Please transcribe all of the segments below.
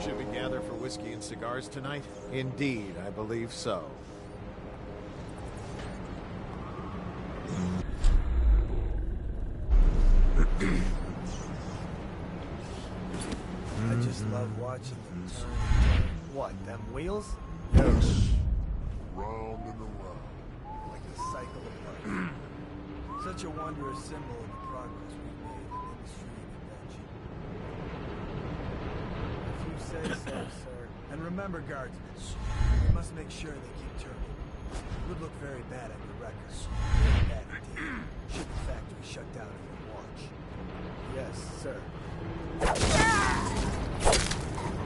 Should we gather for whiskey and cigars tonight? Indeed, I believe so. I just love watching them turn. What, them wheels? Yes. Round and around. Like the cycle of life. Such a wondrous symbol of the progress we've made in industry and invention. If you say so, sir. And remember, guardsmen, we must make sure they keep turning. It would look very bad on your record. Very bad indeed. Should the factory shut down on your watch. Yes, sir.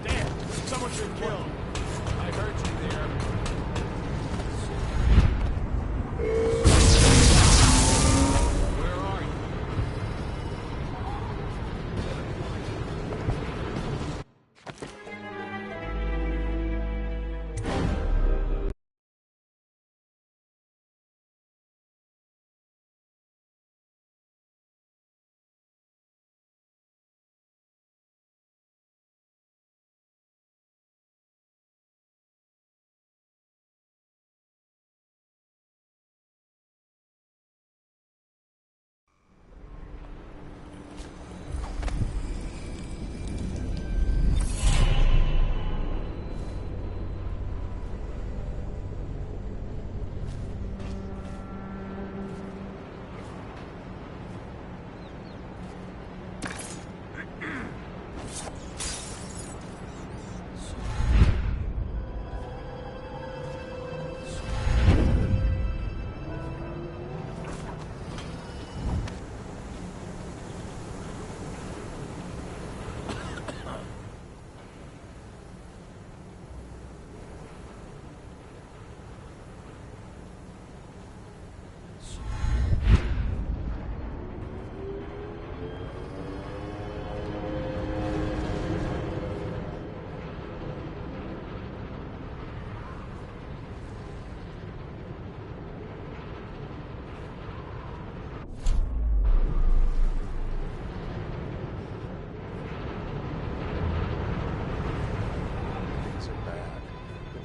Damn! Someone should kill him. I heard you there. Where are you?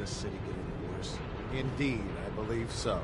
City getting worse. Indeed, I believe so.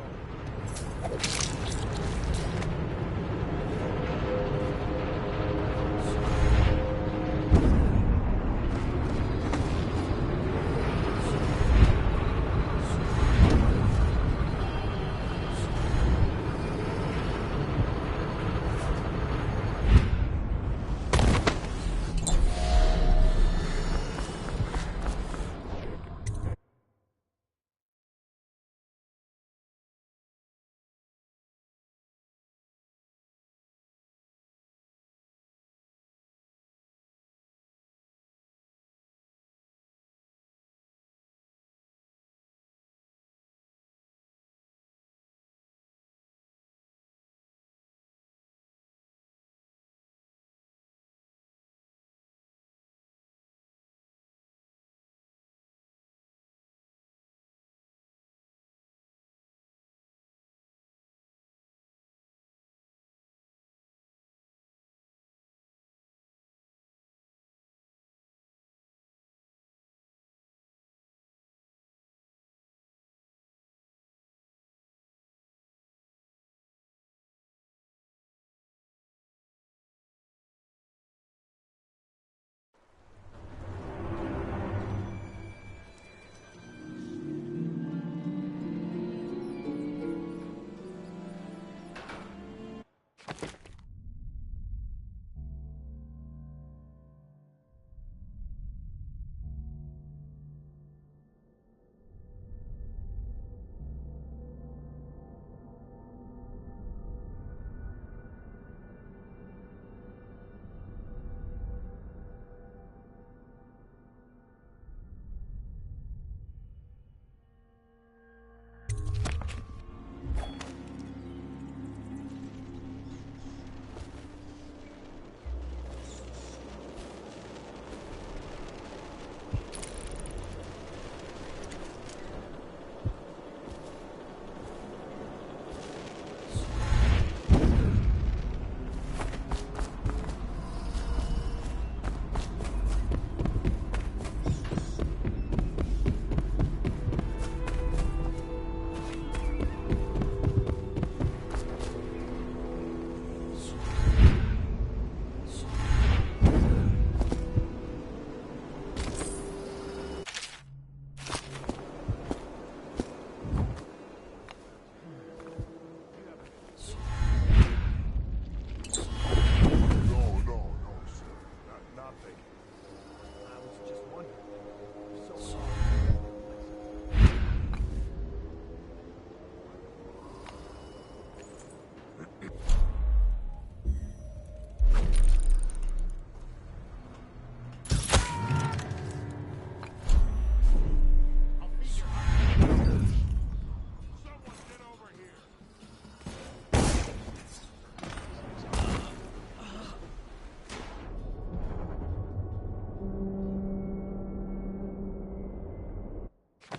You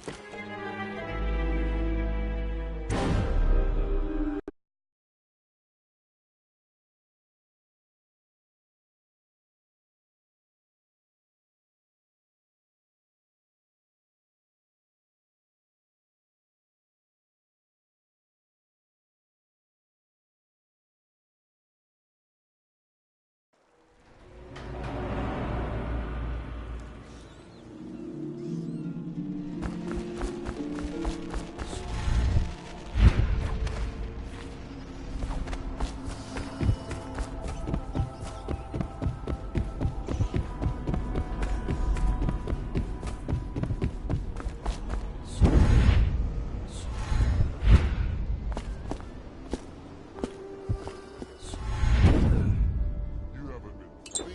haven't been thinking.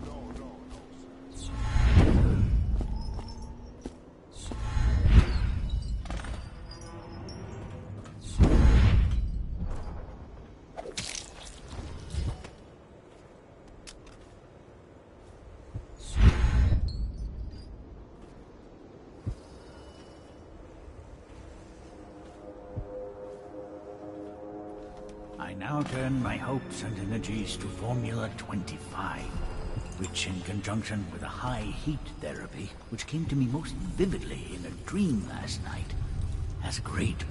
No, sir. I now turn my hopes and energies to Formula 25, which in conjunction with a high heat therapy, which came to me most vividly in a dream last night, has great...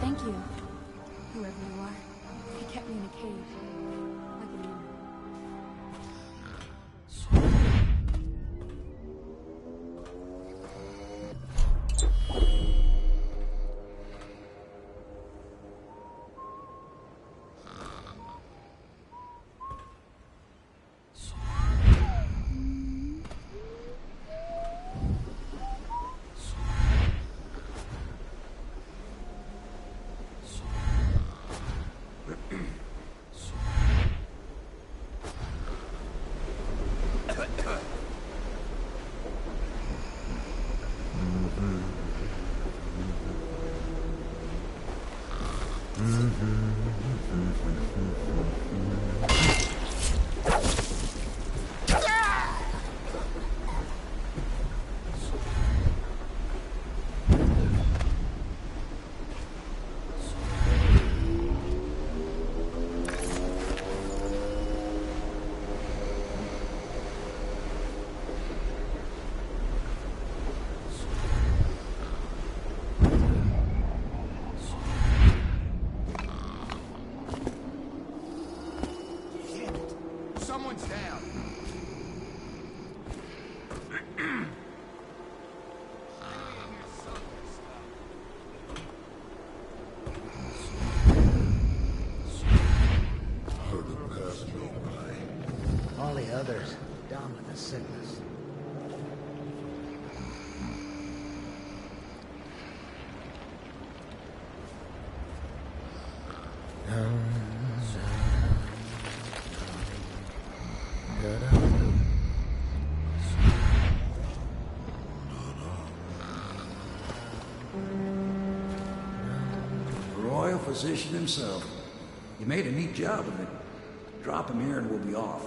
Thank you, whoever you are. You kept me in a cage, like an animal. Someone's down. Heard the past me by. All the others down with the sickness. Royal physician himself. You made a neat job of it. Drop him here and we'll be off.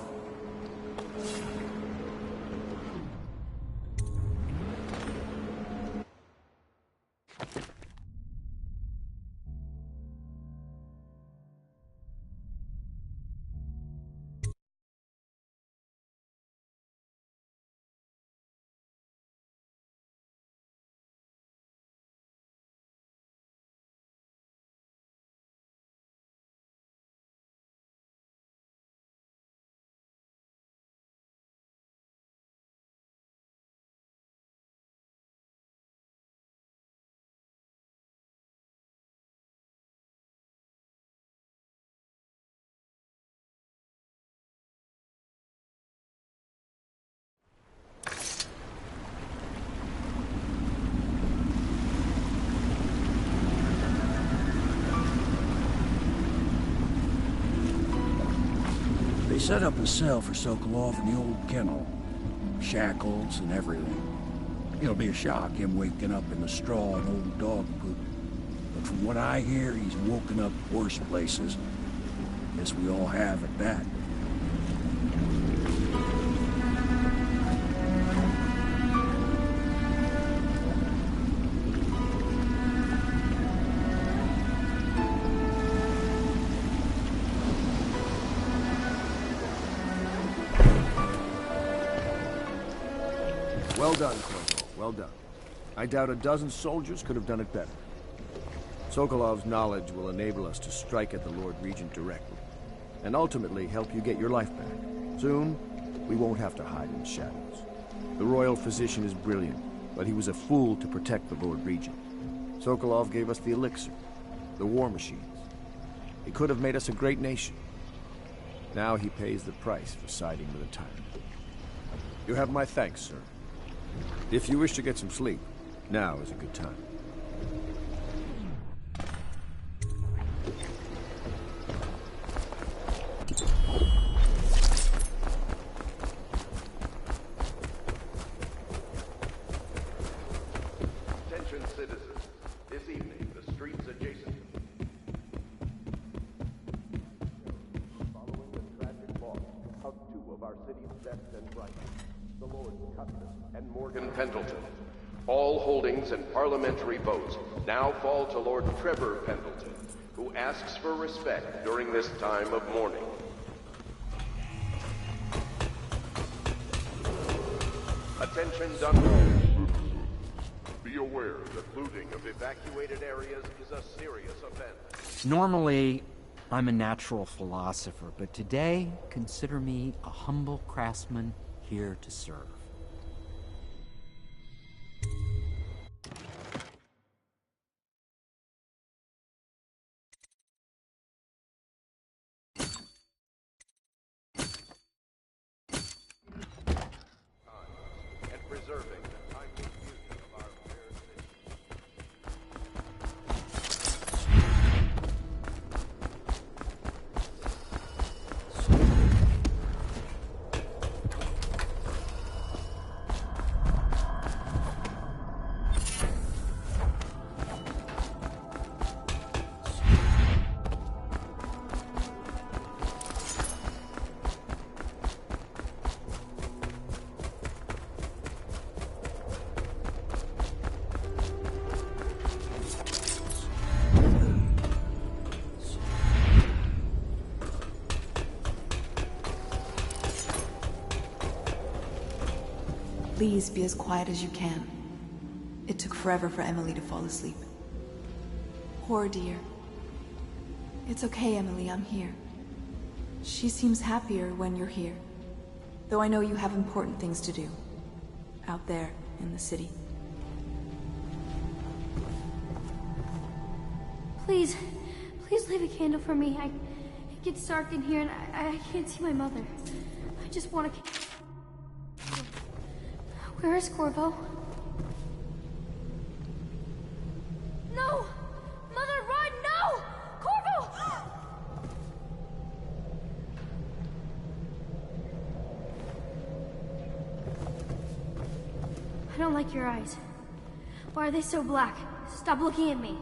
set up a cell for Sokolov in the old kennel. Shackles and everything. It'll be a shock, him waking up in the straw and old dog poop. But from what I hear, he's woken up worse places. Guess we all have at that. Well done, Corporal. Well done. I doubt a dozen soldiers could have done it better. Sokolov's knowledge will enable us to strike at the Lord Regent directly, and ultimately help you get your life back. Soon, we won't have to hide in the shadows. The royal physician is brilliant, but he was a fool to protect the Lord Regent. Sokolov gave us the elixir, the war machines. He could have made us a great nation. Now he pays the price for siding with a tyrant. You have my thanks, sir. If you wish to get some sleep, now is a good time. Attention citizens. This evening, the streets adjacent following the tragic loss of two of our city's best and brightest, the Lords Custis and Morgan Pendleton. All holdings and parliamentary votes now fall to Lord Trevor Pendleton, who asks for respect during this time of mourning. Attention Dunwich. Be aware that looting of evacuated areas is a serious offense. Normally, I'm a natural philosopher, but today, consider me a humble craftsman here to serve. And preserving the timeless beauty of our fair city. Please be as quiet as you can. It took forever for Emily to fall asleep. Poor dear. It's okay, Emily, I'm here. She seems happier when you're here. Though I know you have important things to do. Out there, in the city. Please, please leave a candle for me. It gets dark in here and I can't see my mother. I just want to... Where is Corvo? No! Mother, run! No! Corvo! I don't like your eyes. Why are they so black? Stop looking at me.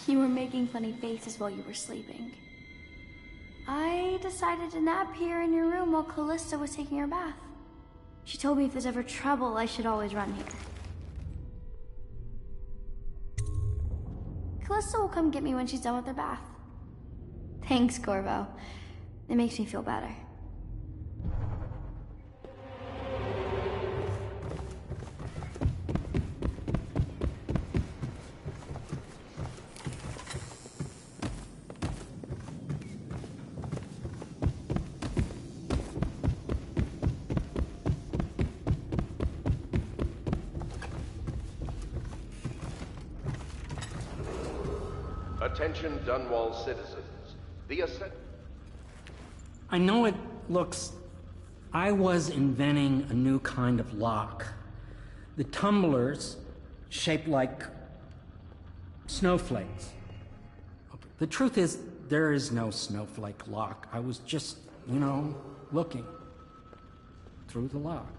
You were making funny faces while you were sleeping. I decided to nap here in your room while Callista was taking her bath. She told me if there's ever trouble, I should always run here. Callista will come get me when she's done with her bath. Thanks, Corvo. It makes me feel better. Attention Dunwall citizens. The ascent... I know it looks... I was inventing a new kind of lock. The tumblers, shaped like snowflakes. The truth is, there is no snowflake lock. I was just, you know, looking through the lock.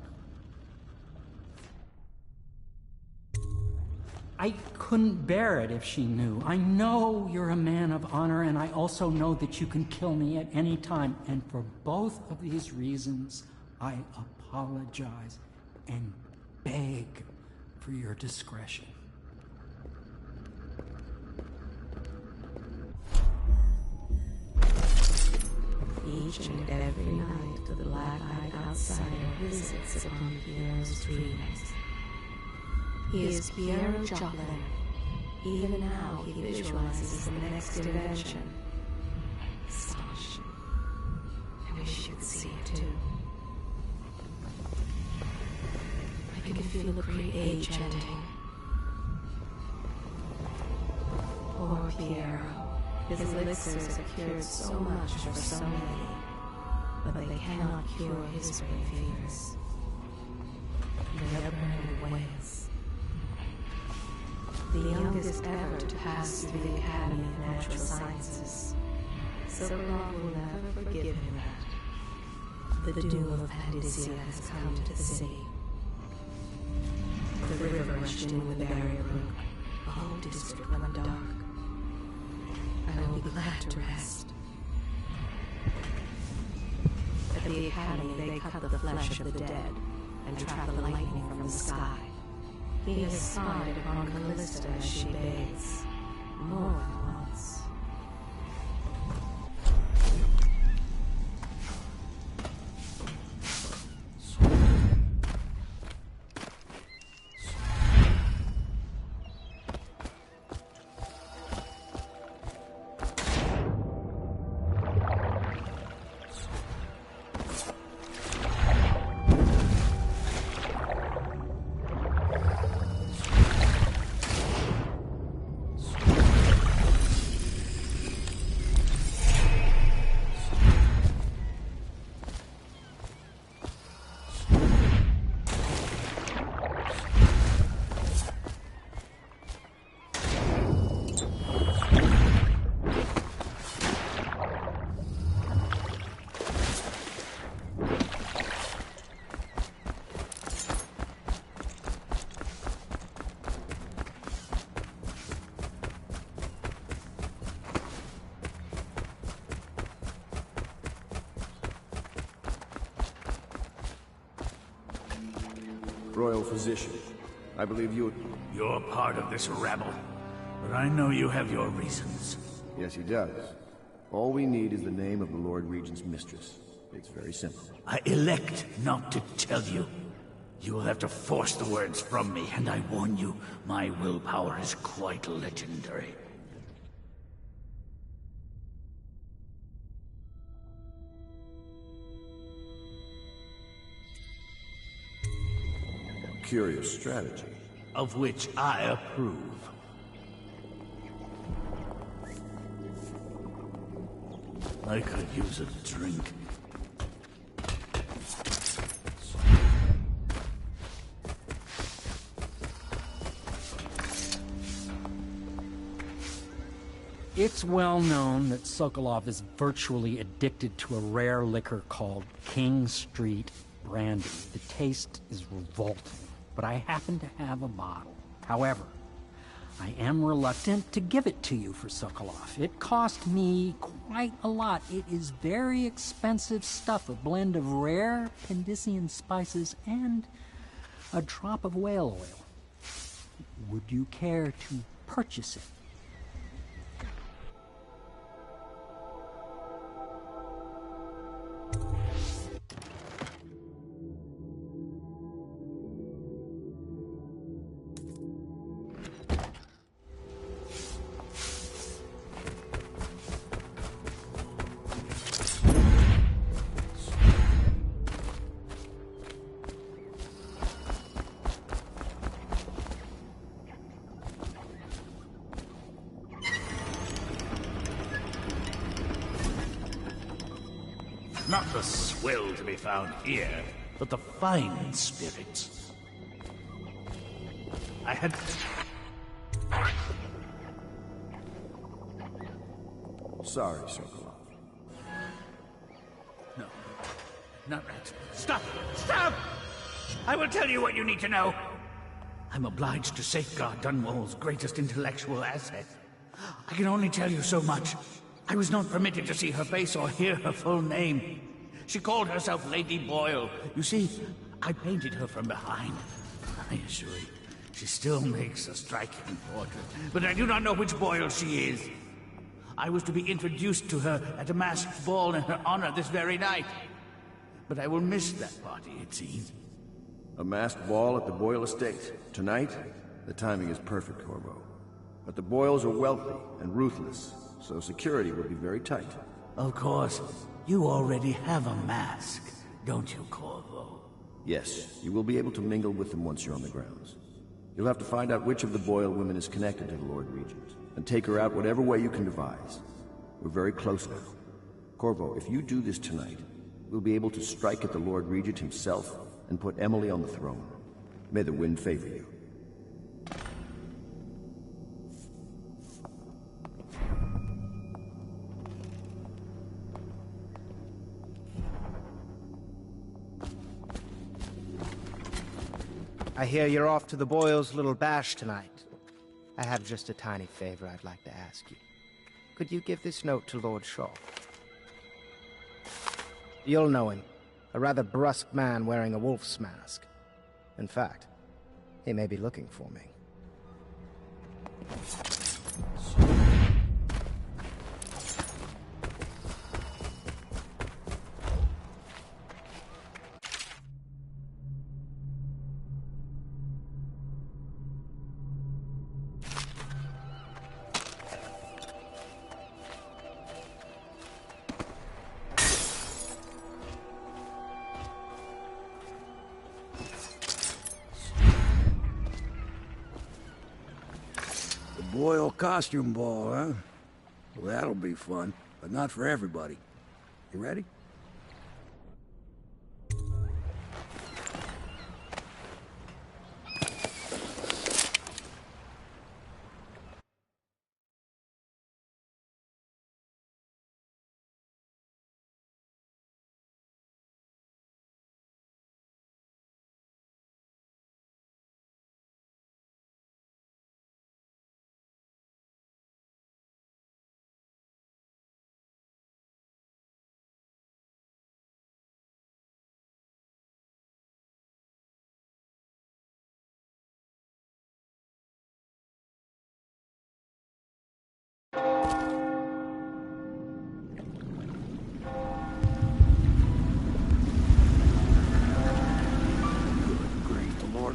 I couldn't bear it if she knew. I know you're a man of honor, and I also know that you can kill me at any time. And for both of these reasons, I apologize and beg for your discretion. Each and every night, the black-eyed outsider visits upon Piero's dreams. He is Piero Joplin. Even now, he visualizes the next invention. Astonishing. I wish you could see it too. I can feel the great age ending. Poor Piero. His elixirs have cured so much for so many, but they cannot cure his great fevers. They are burning ways. The youngest ever to pass through the Academy of Natural Sciences. Sokolov will never forgive him that. The doom of Pandisia has come to the city. The river rushed in with the barrier broke. The whole district went dark. I will be glad to rest. At the Academy, they cut the flesh of the dead and trap the lightning from the sky. He has spied upon Callista as she bathes, more than once. Royal Physician, I believe you... You're part of this rabble, but I know you have your reasons. Yes, he does. All we need is the name of the Lord Regent's mistress. It's very simple. I elect not to tell you. You will have to force the words from me, and I warn you, my willpower is quite legendary. Curious strategy. Of which I approve. I could use a drink. It's well known that Sokolov is virtually addicted to a rare liquor called King Street Brandy. The taste is revolting, but I happen to have a bottle. However, I am reluctant to give it to you for Sokolov. It cost me quite a lot. It is very expensive stuff, a blend of rare Pendician spices and a drop of whale oil. Would you care to purchase it? Not the swill to be found here, but the fine spirits. I had... Sorry, Sokolov. No, not that. Stop! Stop! I will tell you what you need to know. I'm obliged to safeguard Dunwall's greatest intellectual asset. I can only tell you so much. I was not permitted to see her face or hear her full name. She called herself Lady Boyle. You see, I painted her from behind. I assure you, she still makes a striking portrait, but I do not know which Boyle she is. I was to be introduced to her at a masked ball in her honor this very night. But I will miss that party, it seems. A masked ball at the Boyle estate. Tonight? The timing is perfect, Corvo. But the Boyles are wealthy and ruthless, so security will be very tight. Of course. You already have a mask, don't you, Corvo? Yes, you will be able to mingle with them once you're on the grounds. You'll have to find out which of the Boyle women is connected to the Lord Regent, and take her out whatever way you can devise. We're very close now. Corvo, if you do this tonight, we'll be able to strike at the Lord Regent himself and put Emily on the throne. May the wind favor you. I hear you're off to the Boyles' little bash tonight. I have just a tiny favor I'd like to ask you. Could you give this note to Lord Shaw? You'll know him. A rather brusque man wearing a wolf's mask. In fact, he may be looking for me. Boyle costume ball, huh? Well, that'll be fun, but not for everybody. You ready?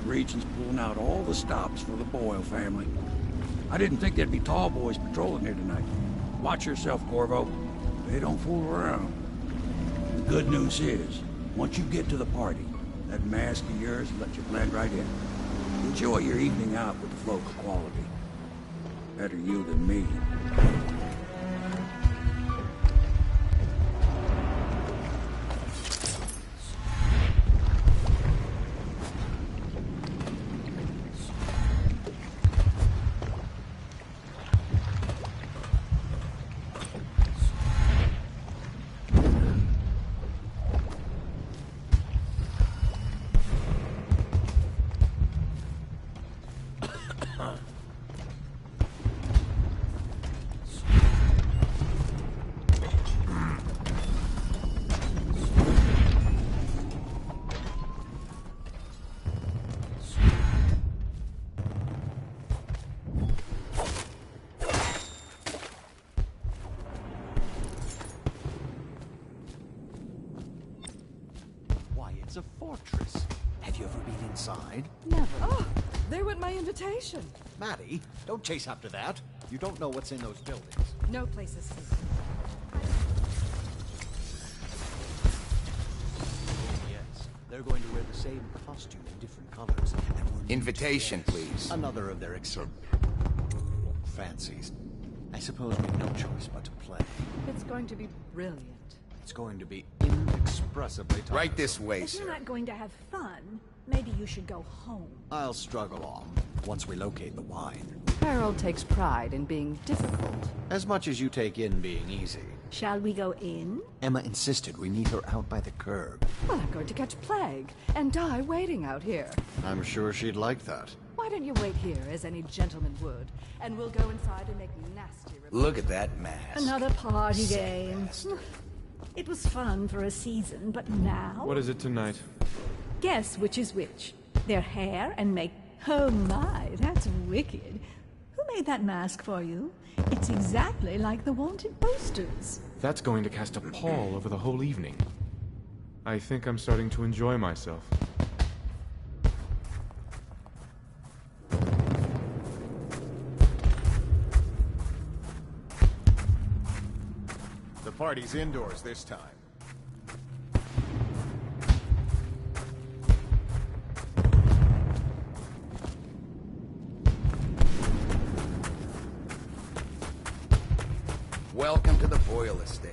Regent's pulling out all the stops for the Boyle family. I didn't think there'd be tall boys patrolling here tonight. Watch yourself, Corvo. They don't fool around. The good news is, once you get to the party, that mask of yours will let you blend right in. Enjoy your evening out with the folk of quality. Better you than me. It's a fortress. Have you ever been inside? Never. Oh, there went my invitation. Maddie, don't chase after that. You don't know what's in those buildings. No place is safe. Yes, they're going to wear the same costume in different colors. Invitation, please. Another of their fancies. I suppose we've no choice but to play. It's going to be brilliant. It's going to be inexpressibly tough. Right this way, If you're sir. not going to have fun, maybe you should go home. I'll struggle on once we locate the wine. Harold takes pride in being difficult. As much as you take in being easy. Shall we go in? Emma insisted we meet her out by the curb. Well, I'm going to catch plague and die waiting out here. I'm sure she'd like that. Why don't you wait here, as any gentleman would, and we'll go inside and make nasty remarks. Look at that mask. Another party game. It was fun for a season, but now... What is it tonight? Guess which is which. Their hair and make... Oh my, that's wicked. Who made that mask for you? It's exactly like the wanted posters. That's going to cast a pall over the whole evening. I think I'm starting to enjoy myself. The party's indoors this time. Welcome to the Boyle Estate.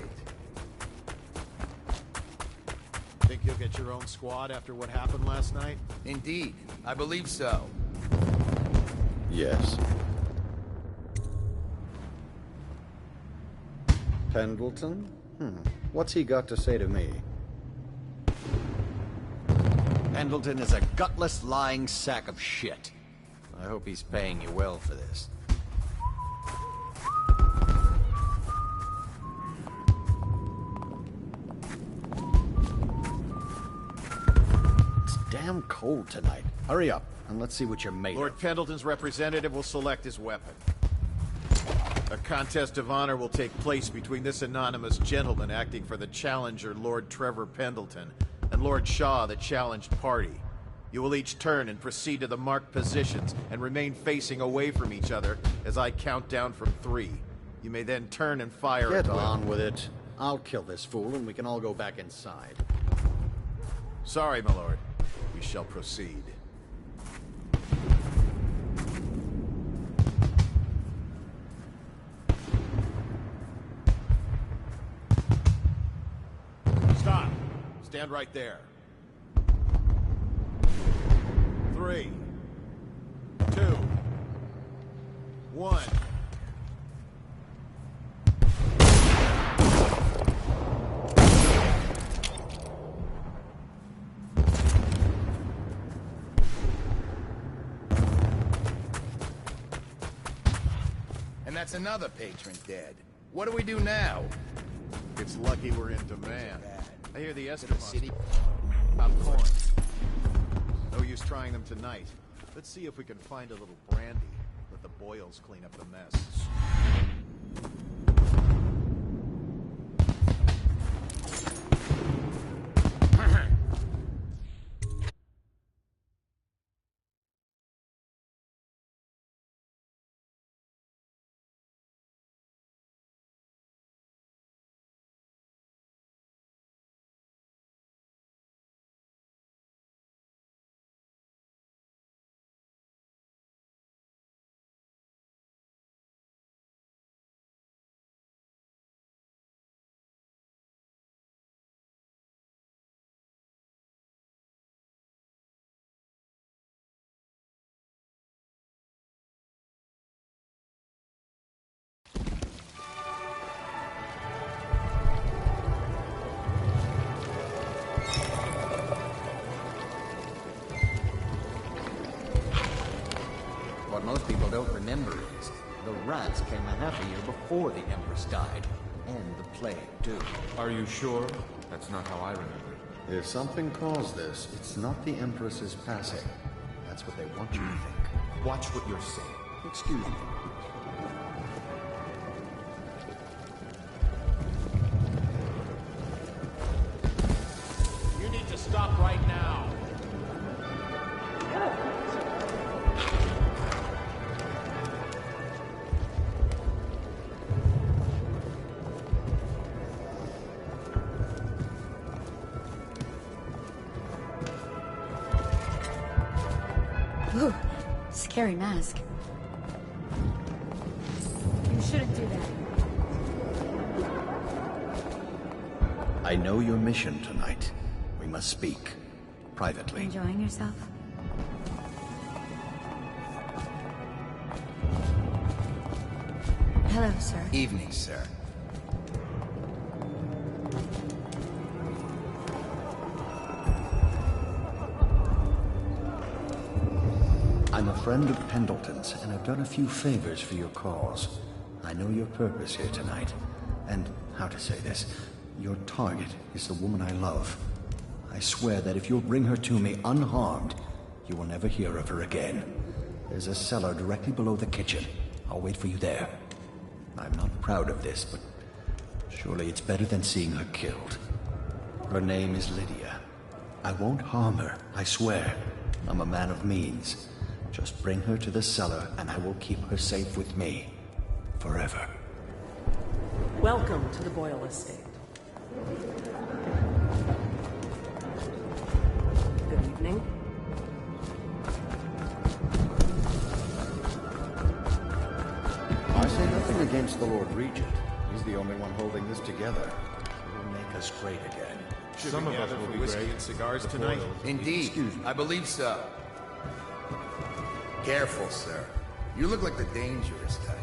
Think you'll get your own squad after what happened last night? Indeed, I believe so. Yes. Pendleton? What's he got to say to me? Pendleton is a gutless, lying sack of shit. I hope he's paying you well for this. It's damn cold tonight. Hurry up, and let's see what you're made of. Lord Pendleton's representative will select his weapon. A contest of honor will take place between this anonymous gentleman acting for the challenger, Lord Trevor Pendleton, and Lord Shaw, the challenged party. You will each turn and proceed to the marked positions and remain facing away from each other as I count down from 3. You may then turn and fire at Get will. on with it. I'll kill this fool, and we can all go back inside. Sorry, my lord. We shall proceed. Stop. Stand right there. 3, 2, 1. And that's another patron dead. What do we do now? It's lucky we're in demand. I hear the Eskimos city. pop corn. No use trying them tonight. Let's see if we can find a little brandy. Let the Boyles clean up the mess. What most people don't remember is the rats came a half a year before the Empress died. And the plague, too. Are you sure? That's not how I remember it. If something caused this, it's not the Empress's passing. That's what they want you to think. Watch what you're saying. Excuse me. You need to stop right now. scary mask. You shouldn't do that. I know your mission tonight. We must speak. Privately. Enjoying yourself? Hello, sir. Evening, sir. I'm a friend of Pendleton's, and I've done a few favors for your cause. I know your purpose here tonight, and how to say this, your target is the woman I love. I swear that if you'll bring her to me unharmed, you will never hear of her again. There's a cellar directly below the kitchen. I'll wait for you there. I'm not proud of this, but surely it's better than seeing her killed. Her name is Lydia. I won't harm her, I swear. I'm a man of means. Just bring her to the cellar, and I will keep her safe with me. Forever. Welcome to the Boyle Estate. Good evening. I say nothing against the Lord Regent. He's the only one holding this together. He will make us great again. Some of us will be whiskey and cigars tonight. Indeed. I believe so. Careful, sir. You look like the dangerous type.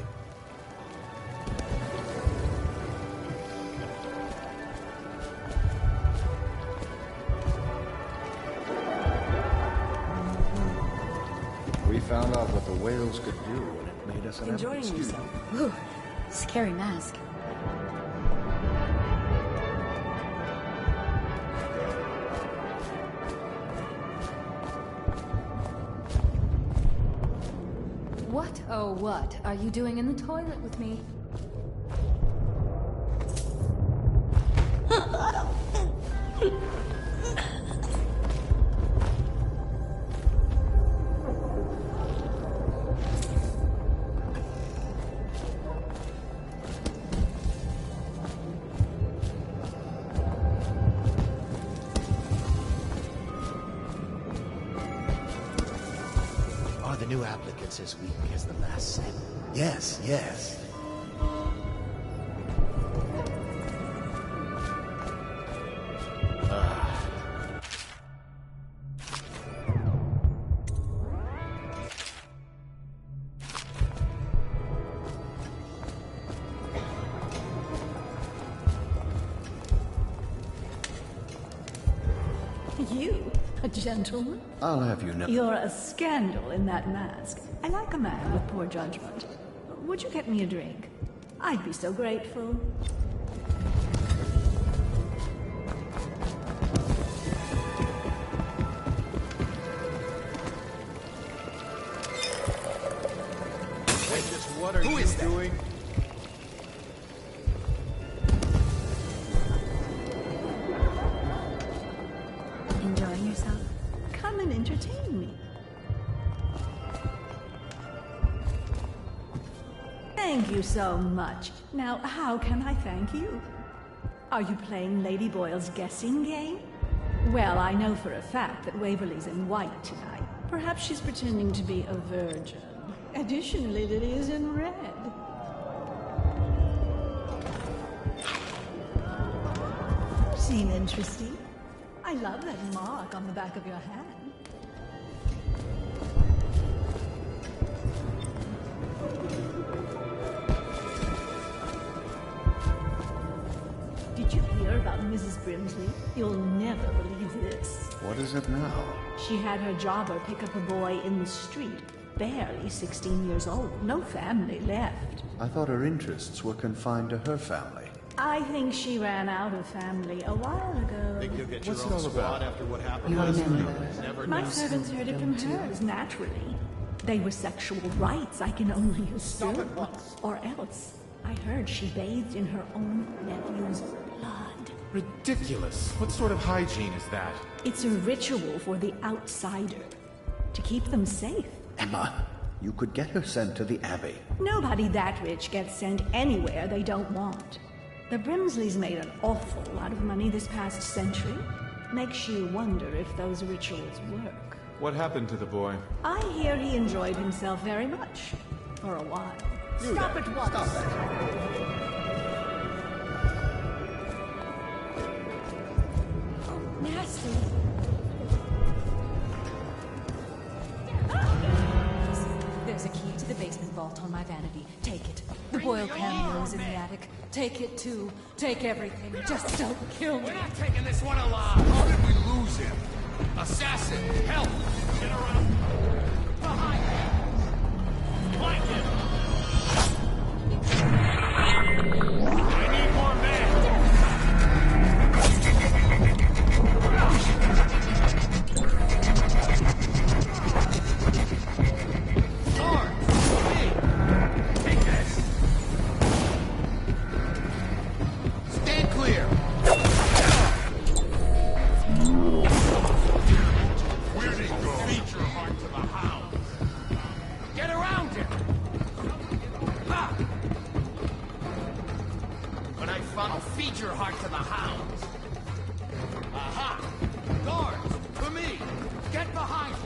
We found out what the whales could do, and it made us an Enjoying excuse. yourself. Ooh, scary mask. What, oh what, are you doing in the toilet with me? Are the new applicants as weak as the last set? Yes, yes. You? A gentleman? I'll have you know. You're a scandal in that mask. I like a man with poor judgment. Would you get me a drink? I'd be so grateful. What are you doing? Enjoying yourself? Come and entertain me. Thank you so much. Now, how can I thank you? Are you playing Lady Boyle's guessing game? Well, I know for a fact that Waverly's in white tonight. Perhaps she's pretending to be a virgin. Additionally, Lydia's in red. Seem interesting? I love that mark on the back of your hand. Did you hear about Mrs. Brimsley? You'll never believe this. What is it now? She had her jobber pick up a boy in the street, barely 16 years old, no family left. I thought her interests were confined to her family. I think she ran out of family a while ago. Think you'll get your What's it own all squad about? after what happened You last remember. night? Never My know. servants heard it from hers, naturally. They were sexual rights, I can only assume. Or else, I heard she bathed in her own nephew's blood. Ridiculous. What sort of hygiene is that? It's a ritual for the outsider, to keep them safe. Emma, you could get her sent to the Abbey. Nobody that rich gets sent anywhere they don't want. The Brimsleys made an awful lot of money this past century. Makes you wonder if those rituals work. What happened to the boy? I hear he enjoyed himself very much. For a while. Stop at once. Stop that. Nasty. There's a key to the basement vault on my vanity. Take it. The Boyle cameo is in the attic. Take it too. Take everything. Just don't kill me. We're not taking this one alive. How did we lose him? Assassin, help! Get around. Behind him. Flank him. I need more men. Sword, me. Take this. Stand clear. Where'd he go? Feed your heart to the hounds. Get around him. Ha! When I found, I'll feed your heart to the hounds. Aha! Guards, for me. Get behind him.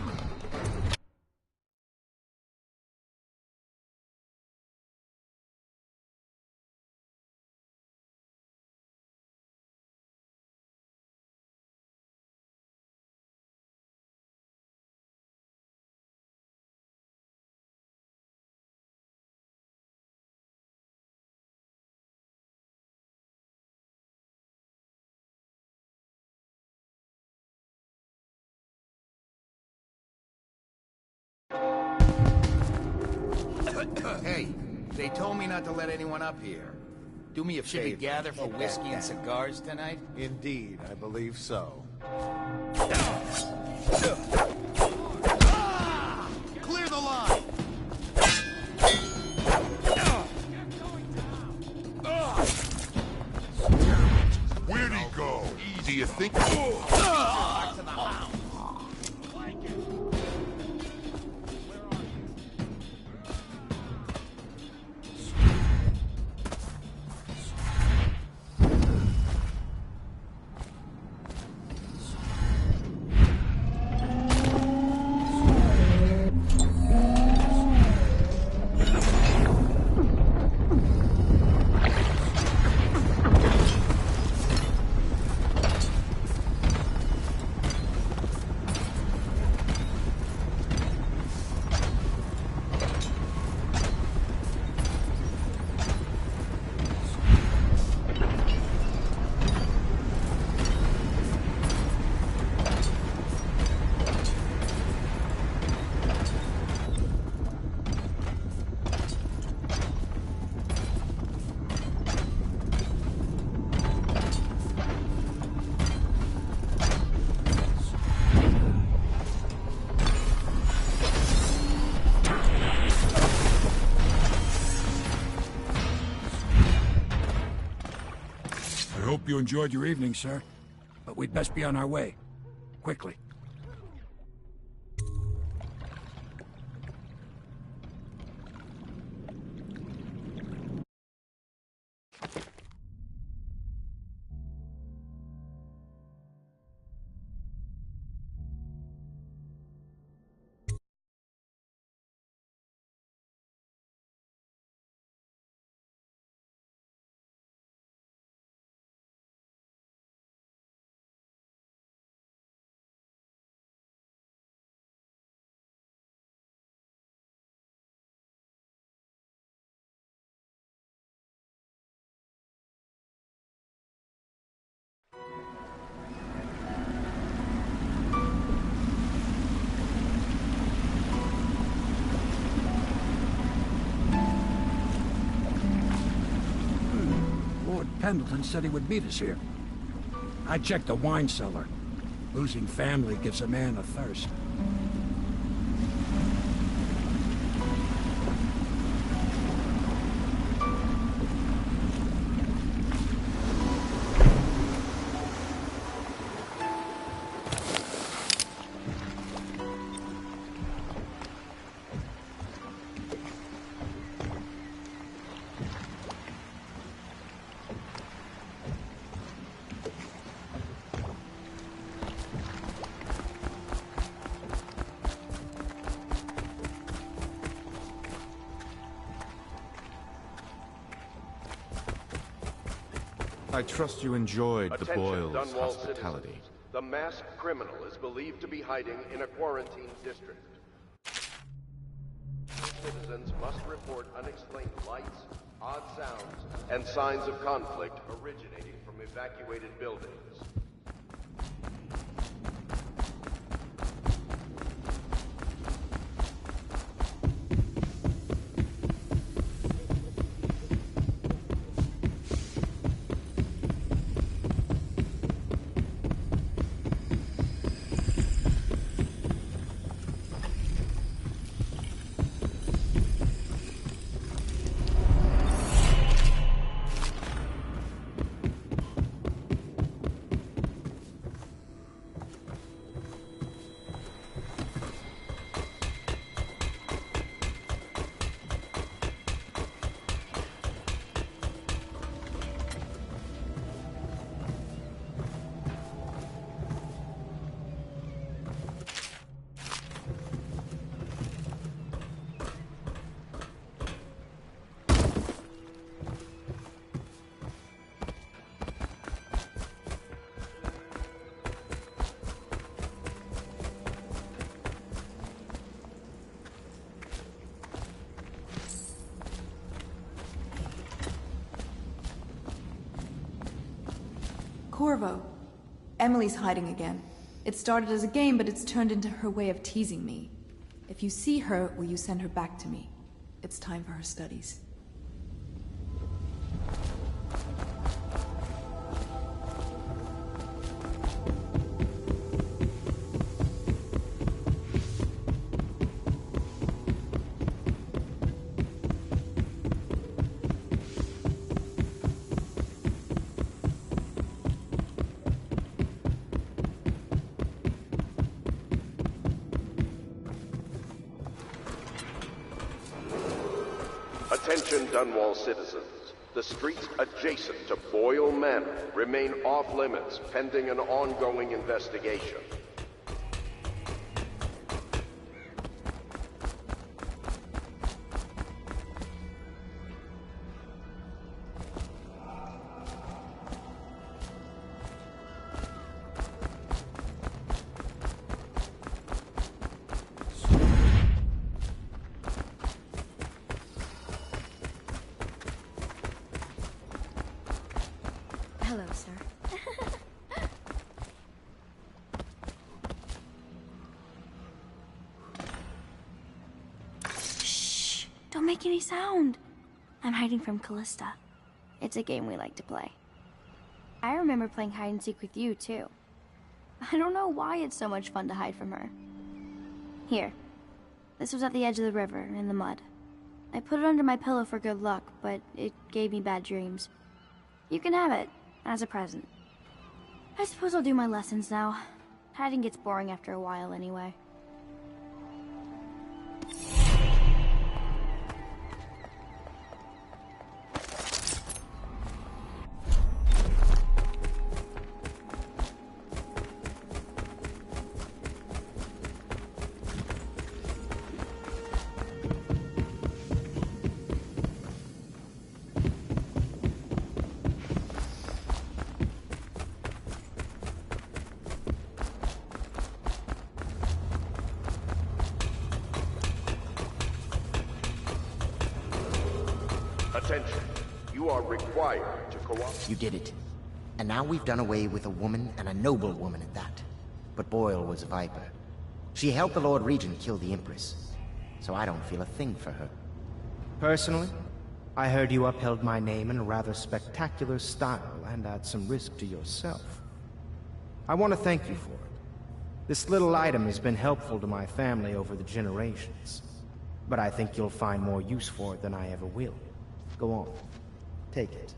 Hey, they told me not to let anyone up here. Do me a favor. Should we gather for whiskey and cigars tonight? Indeed, I believe so. Clear the line! Where'd he go? Do you think... I hope you enjoyed your evening, sir. But we'd best be on our way. Quickly. Lord Pendleton said he would meet us here. I checked the wine cellar. Losing family gives a man a thirst. I trust you enjoyed the Attention, Boyle's Dunwall hospitality. citizens. The masked criminal is believed to be hiding in a quarantine district. Citizens must report unexplained lights, odd sounds, and signs of conflict originating from evacuated buildings. Corvo. Emily's hiding again. It started as a game, but it's turned into her way of teasing me. If you see her, will you send her back to me? It's time for her studies. Attention, Dunwall citizens. The streets adjacent to Boyle Manor remain off-limits pending an ongoing investigation. Hello, sir. Shh! Don't make any sound. I'm hiding from Callista. It's a game we like to play. I remember playing hide and seek with you, too. I don't know why it's so much fun to hide from her. Here. This was at the edge of the river, in the mud. I put it under my pillow for good luck, but it gave me bad dreams. You can have it, as a present. I suppose I'll do my lessons now. Hiding gets boring after a while anyway. Attention. You are required to cooperate. You did it. And now we've done away with a woman, and a noble woman at that. But Boyle was a viper. She helped the Lord Regent kill the Empress. So I don't feel a thing for her. Personally, I heard you upheld my name in a rather spectacular style and at some risk to yourself. I want to thank you for it. This little item has been helpful to my family over the generations. But I think you'll find more use for it than I ever will. Go on. Take it.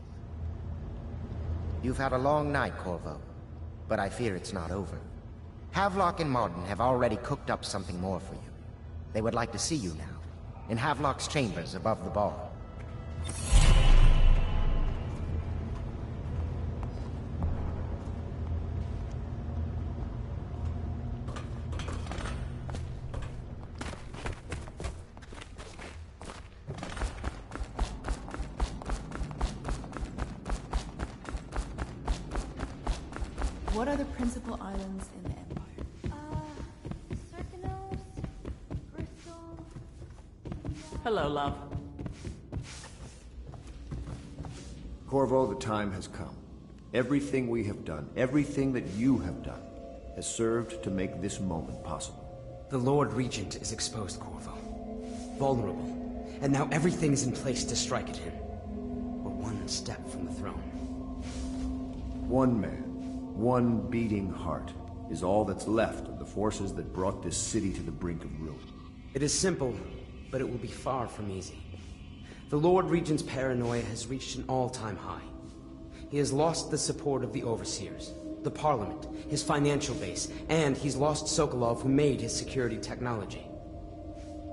You've had a long night, Corvo. But I fear it's not over. Havelock and Martin have already cooked up something more for you. They would like to see you now, in Havelock's chambers above the bar. What are the principal islands in the Empire? Circanos, Bristol... Hello, love. Corvo, the time has come. Everything we have done, everything that you have done, has served to make this moment possible. The Lord Regent is exposed, Corvo. Vulnerable. And now everything's in place to strike at him. We're one step from the throne. One man, one beating heart, is all that's left of the forces that brought this city to the brink of ruin. It is simple, but it will be far from easy. The Lord Regent's paranoia has reached an all-time high. He has lost the support of the Overseers, the Parliament, his financial base, and he's lost Sokolov, who made his security technology.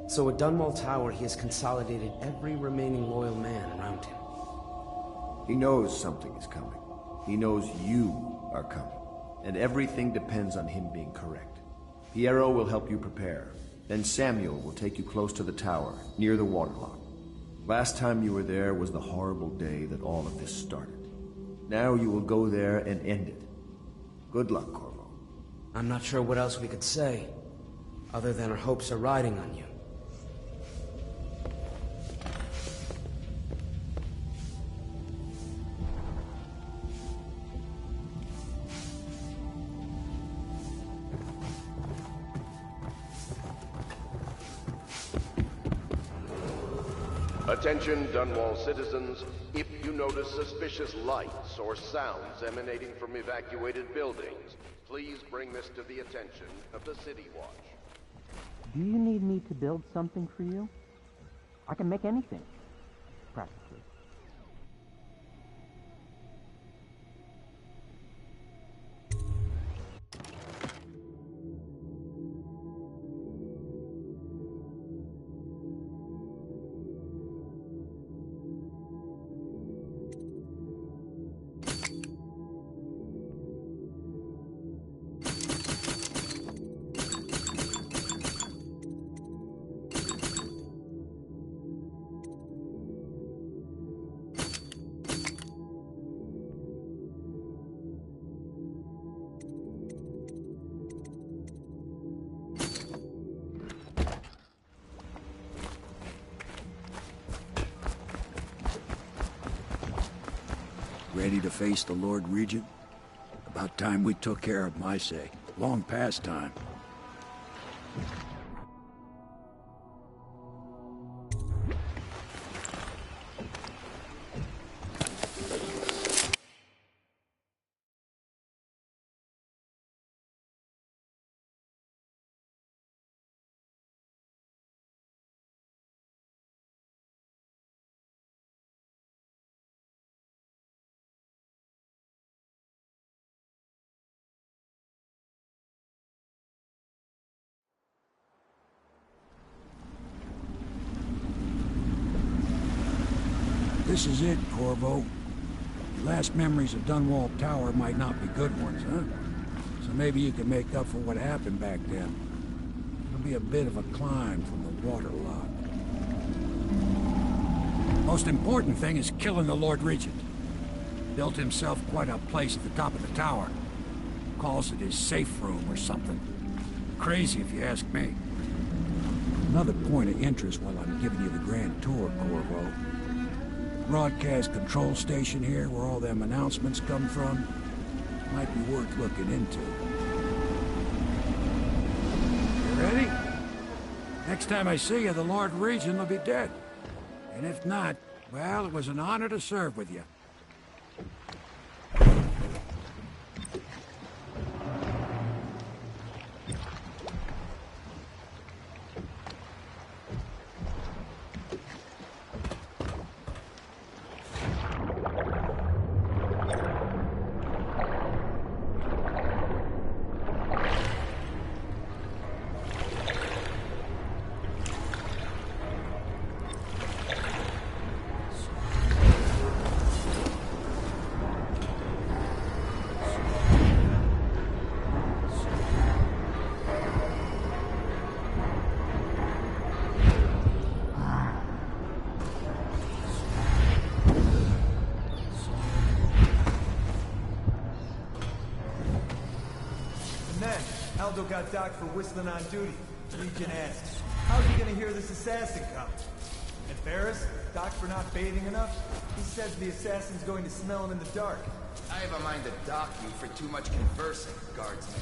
So at Dunwall Tower, he has consolidated every remaining loyal man around him. He knows something is coming. He knows you are coming. And everything depends on him being correct. Piero will help you prepare. Then Samuel will take you close to the tower, near the waterlock. Last time you were there was the horrible day that all of this started. Now you will go there and end it. Good luck, Corvo. I'm not sure what else we could say, other than our hopes are riding on you. Attention, Dunwall citizens. If you notice suspicious lights or sounds emanating from evacuated buildings, please bring this to the attention of the City Watch. Do you need me to build something for you? I can make anything, practically. Ready to face the Lord Regent? About time we took care of my say. Long past time. This is it, Corvo. Your last memories of Dunwall Tower might not be good ones, huh? So maybe you can make up for what happened back then. It'll be a bit of a climb from the waterlock. Most important thing is killing the Lord Regent. Built himself quite a place at the top of the tower. Calls it his safe room or something. Crazy if you ask me. Another point of interest while I'm giving you the grand tour, Corvo. Broadcast control station here, where all them announcements come from, might be worth looking into. You ready? Next time I see you, the Lord Regent will be dead. And if not, well, it was an honor to serve with you. Aldo got docked for whistling on duty. Legion asks, how's he gonna hear this assassin coming? And Ferris, docked for not bathing enough? He says the assassin's going to smell him in the dark. I have a mind to dock you for too much conversing, guardsman.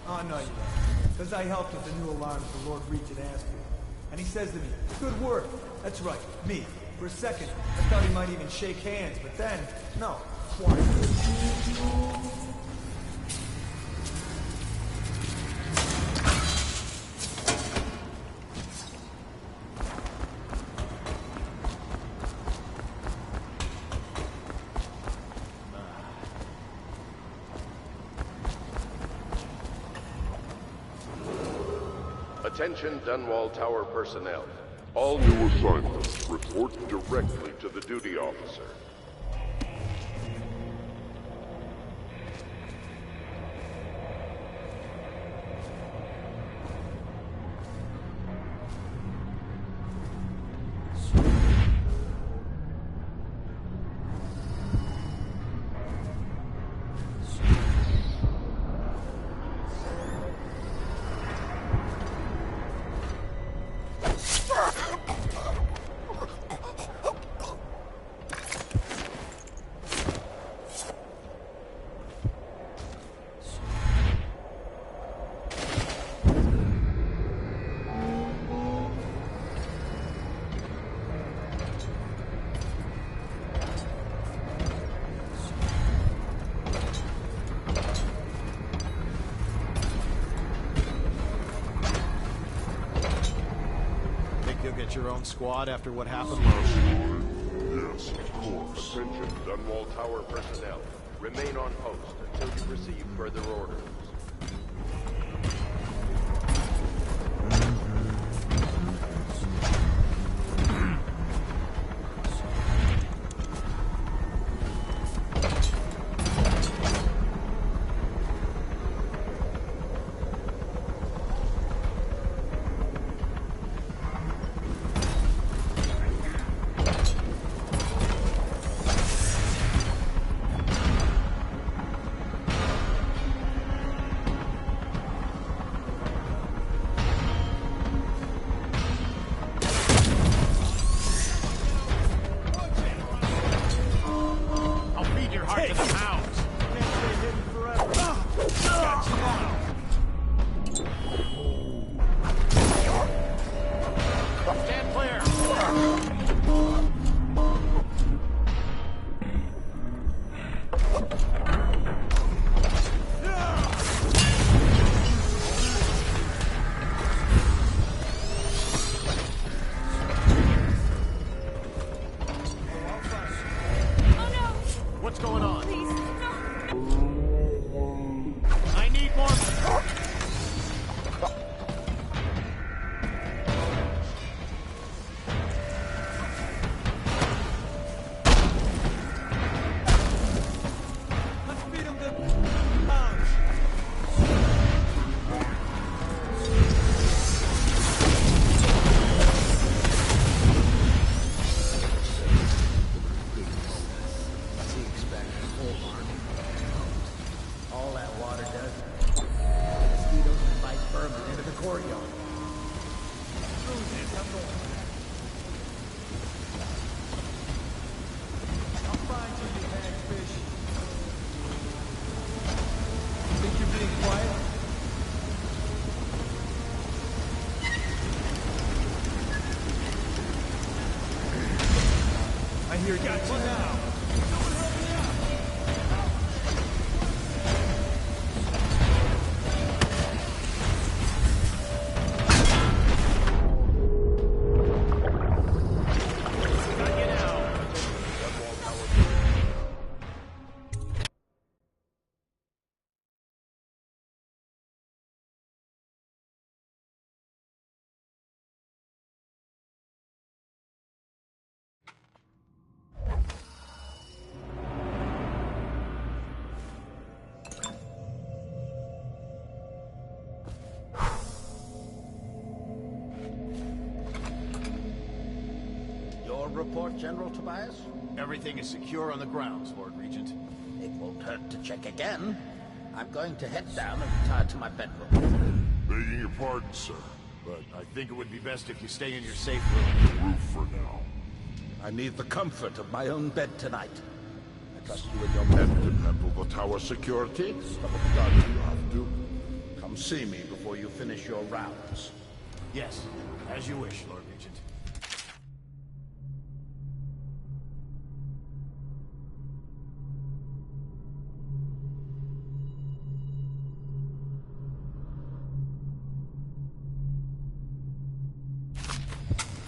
Oh, no, you don't. Because I helped with the new alarms the Lord Regent asked for. And he says to me, good work. That's right, me. For a second, I thought he might even shake hands, but then, no, quiet. Attention Dunwall Tower personnel. All new assignments report directly to the duty officer. Your own squad after what happened? Yes, of course. Attention, Dunwall Tower personnel. Remain on post until you receive further orders. Here, got you now. Report, General Tobias? Everything is secure on the grounds, Lord Regent. It won't hurt to check again. I'm going to head down and retire to my bedroom. Begging your pardon, sir, but I think it would be best if you stay in your safe room. roof for now. I need the comfort of my own bed tonight. I trust you and your And men. to handle the tower security, some of the guards you have to. Come see me before you finish your rounds. Yes, as you wish, Lord Regent.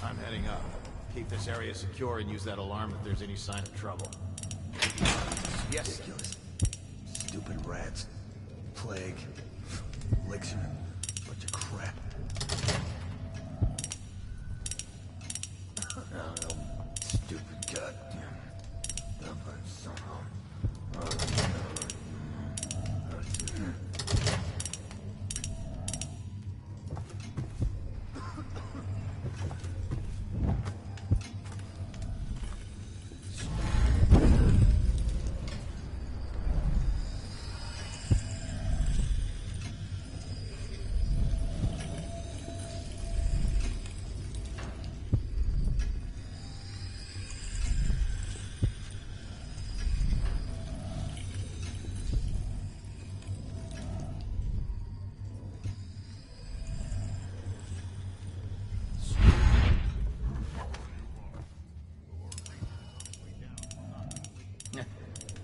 I'm heading up. Keep this area secure and use that alarm if there's any sign of trouble. Yes, ridiculous. Stupid rats. Plague. Elixir. Bunch of crap. Stupid goddamn.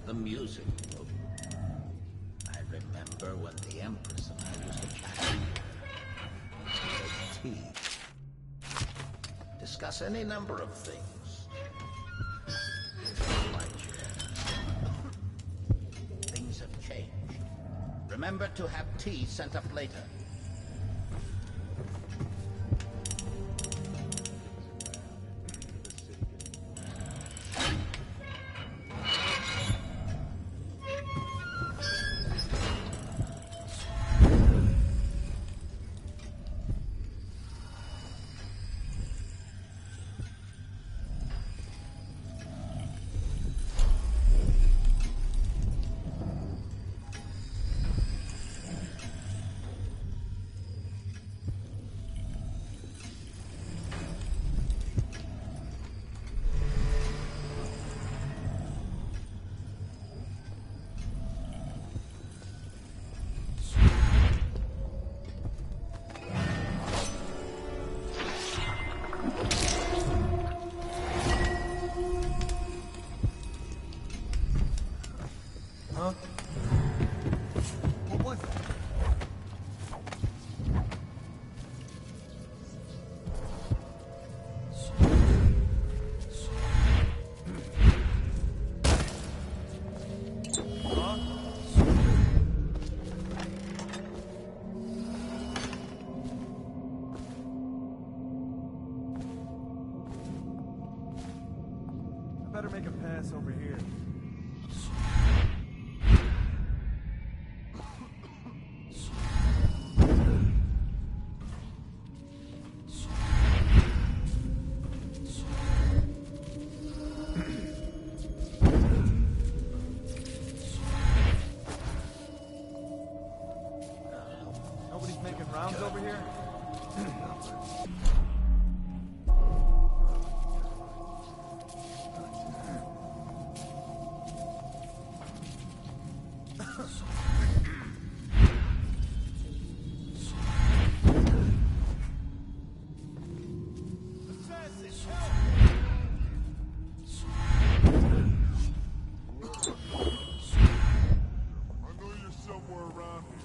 The music. I remember when the Empress and I used to chat tea. Discuss any number of things. My chair. Things have changed. Remember to have tea sent up later. Huh? What was that? I better make a pass over here. Nobody's making rounds over here? I know you're somewhere around here.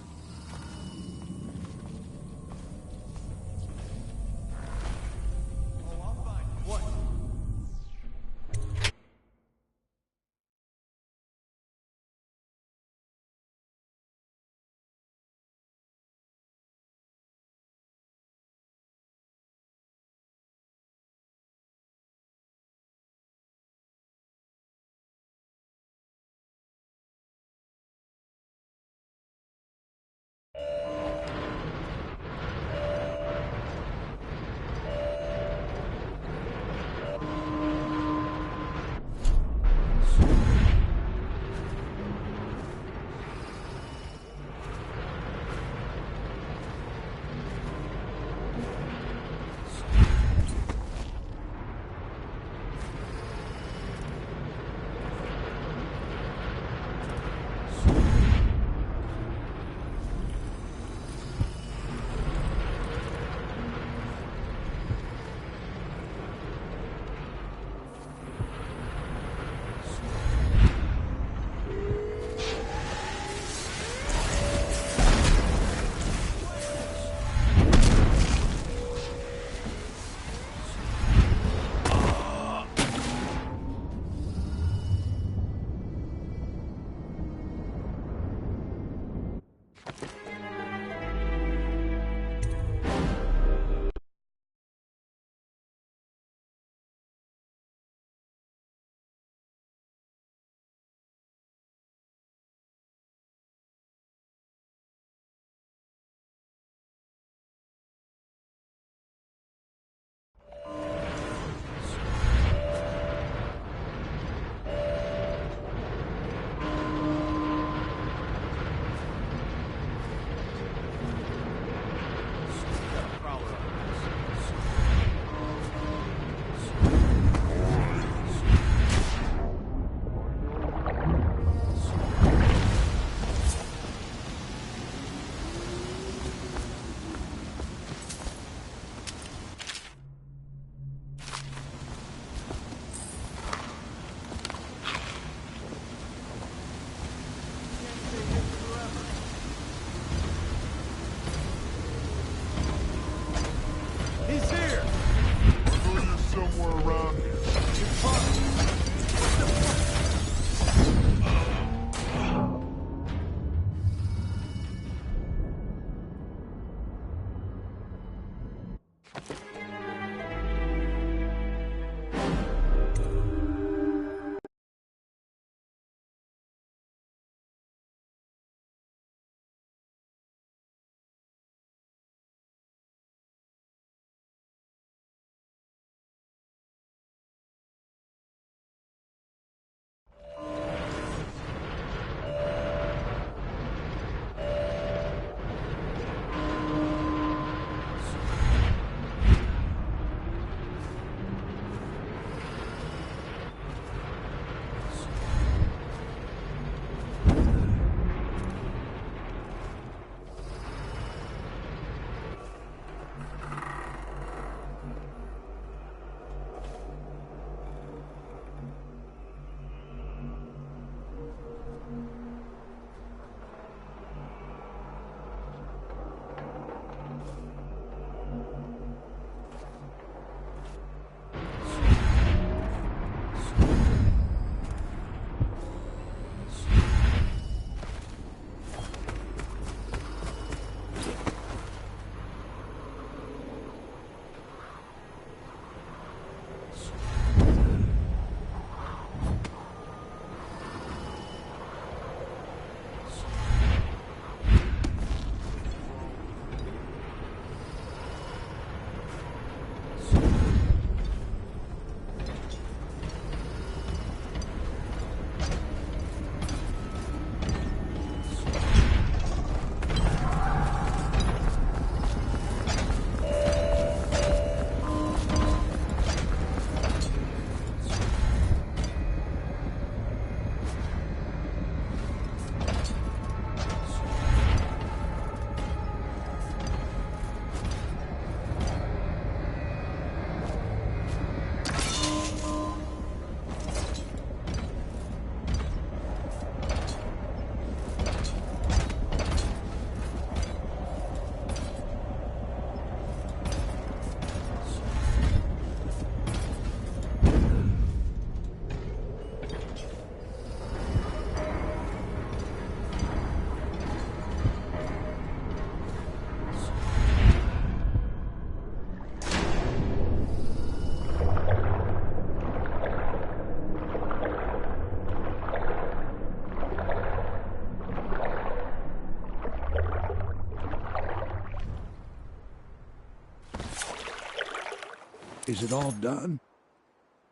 Is it all done?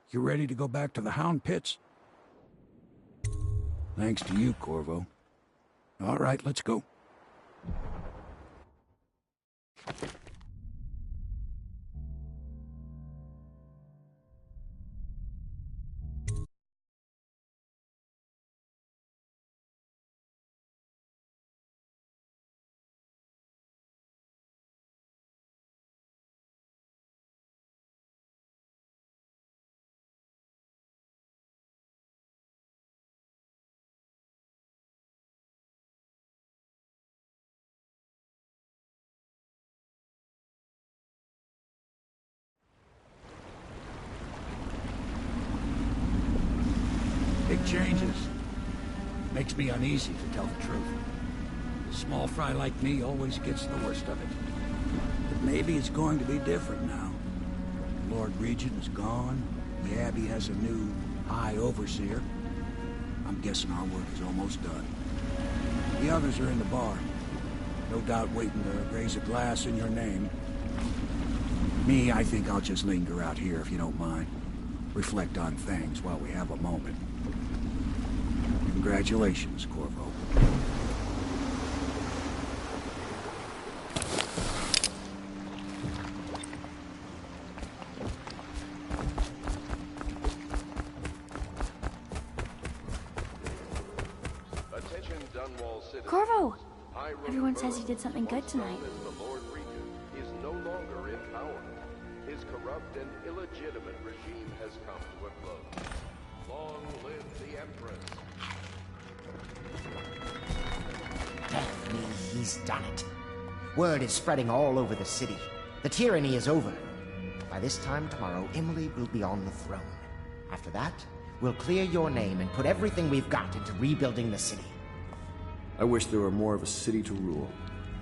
You ready to go back to the Hound Pits? Thanks to you, Corvo. All right, let's go. Big changes. Makes me uneasy, to tell the truth. A small fry like me always gets the worst of it. But maybe it's going to be different now. The Lord Regent is gone. The Abbey has a new High Overseer. I'm guessing our work is almost done. The others are in the bar. No doubt waiting to raise a glass in your name. Me, I think I'll just linger out here if you don't mind. Reflect on things while we have a moment. Congratulations, Corvo. Attention, Dunwall citizens. Corvo! Everyone says you did something good tonight. The Lord Regent is no longer in power. His corrupt and illegitimate regime has come to a close. Long live the Empress. Definitely, he's done it. Word is spreading all over the city. The tyranny is over. By this time tomorrow, Emily will be on the throne. After that, we'll clear your name and put everything we've got into rebuilding the city. I wish there were more of a city to rule.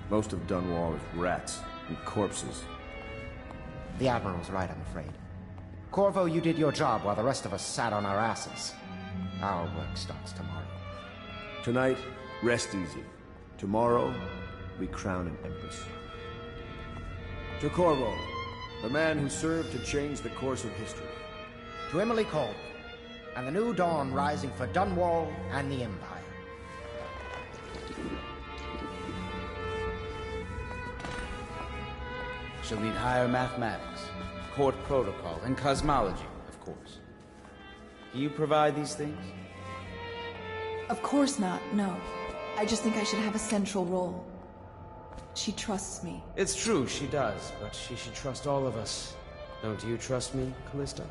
Most of Dunwall is rats and corpses. The Admiral's right, I'm afraid. Corvo, you did your job while the rest of us sat on our asses. Our work starts tomorrow. Tonight, rest easy. Tomorrow, we crown an Empress. To Corvo, the man who served to change the course of history. To Emily Colby, and the new dawn rising for Dunwall and the Empire. She'll need higher mathematics, court protocol, and cosmology, of course. Do you provide these things? Of course not, no. I just think I should have a central role. She trusts me. It's true, she does, but she should trust all of us. Don't you trust me, Callista?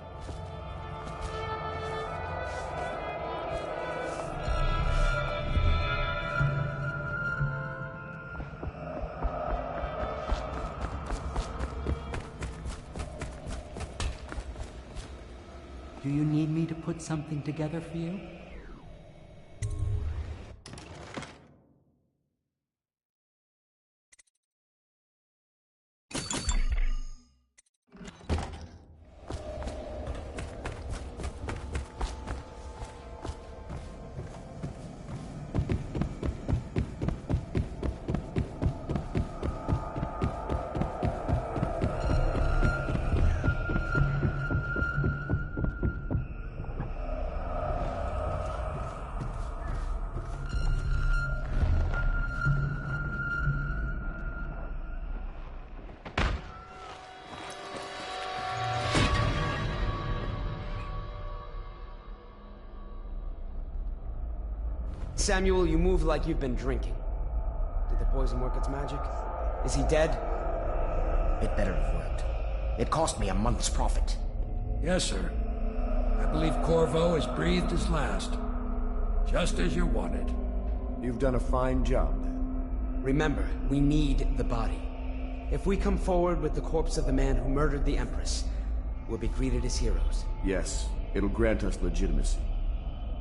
Do you need me to put something together for you? Samuel, you move like you've been drinking. Did the poison work its magic? Is he dead? It better have worked. It cost me a month's profit. Yes, sir. I believe Corvo has breathed his last. Just as you wanted. You've done a fine job, then. Remember, we need the body. If we come forward with the corpse of the man who murdered the Empress, we'll be greeted as heroes. Yes, it'll grant us legitimacy.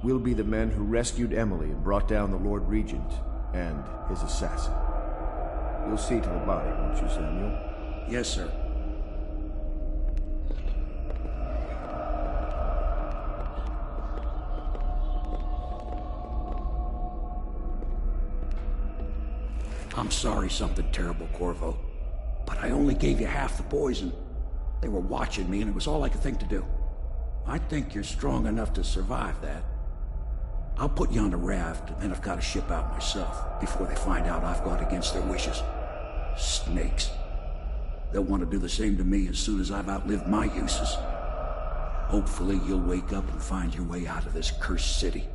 We'll be the men who rescued Emily and brought down the Lord Regent and his assassin. You'll see to the body, won't you, Samuel? Yes, sir. I'm sorry something terrible, Corvo. But I only gave you half the poison. They were watching me, and it was all I could think to do. I think you're strong enough to survive that. I'll put you on the raft, and then I've got to ship out myself before they find out I've gone against their wishes. Snakes. They'll want to do the same to me as soon as I've outlived my uses. Hopefully you'll wake up and find your way out of this cursed city.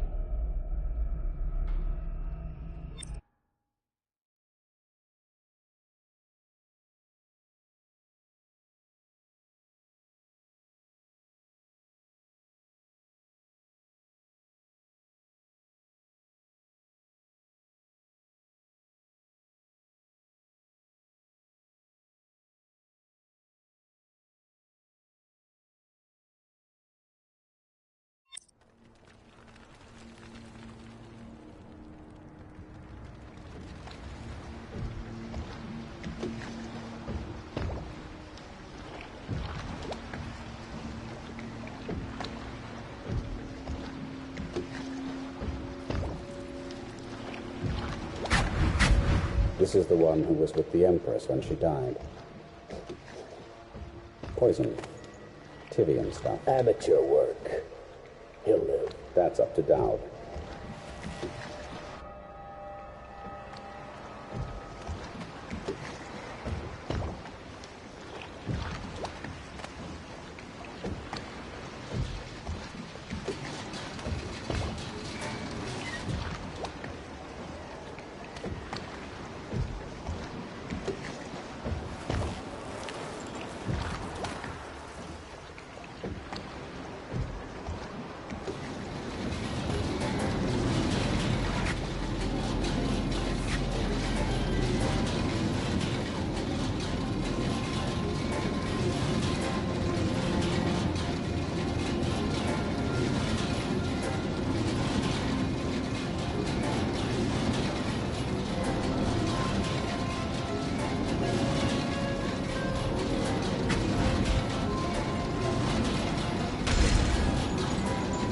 This is the one who was with the Empress when she died. Poison. Tivian stuff. Amateur work. He'll live. That's up to Dowd.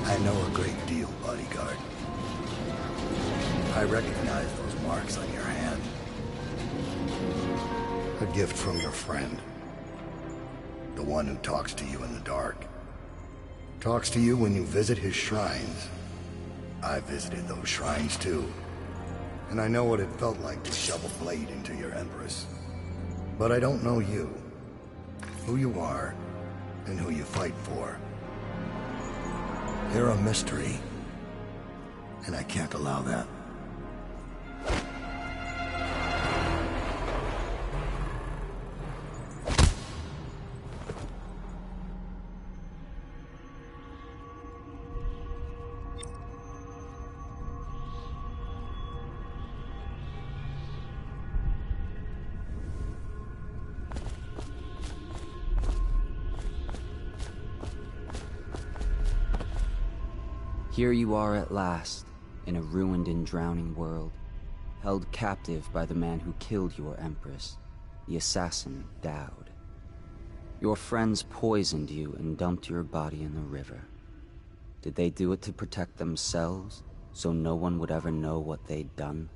I know a great deal, bodyguard. I recognize those marks on your hand. A gift from your friend. The one who talks to you in the dark. Talks to you when you visit his shrines. I visited those shrines too. And I know what it felt like to shove a blade into your Empress. But I don't know you. Who you are, and who you fight for. You're a mystery, and I can't allow that. Here you are at last, in a ruined and drowning world, held captive by the man who killed your Empress, the assassin Dowd. Your friends poisoned you and dumped your body in the river. Did they do it to protect themselves, so no one would ever know what they'd done?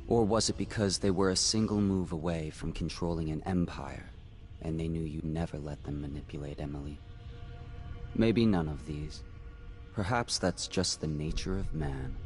Or was it because they were a single move away from controlling an empire, and they knew you'd never let them manipulate Emily? Maybe none of these. Perhaps that's just the nature of man.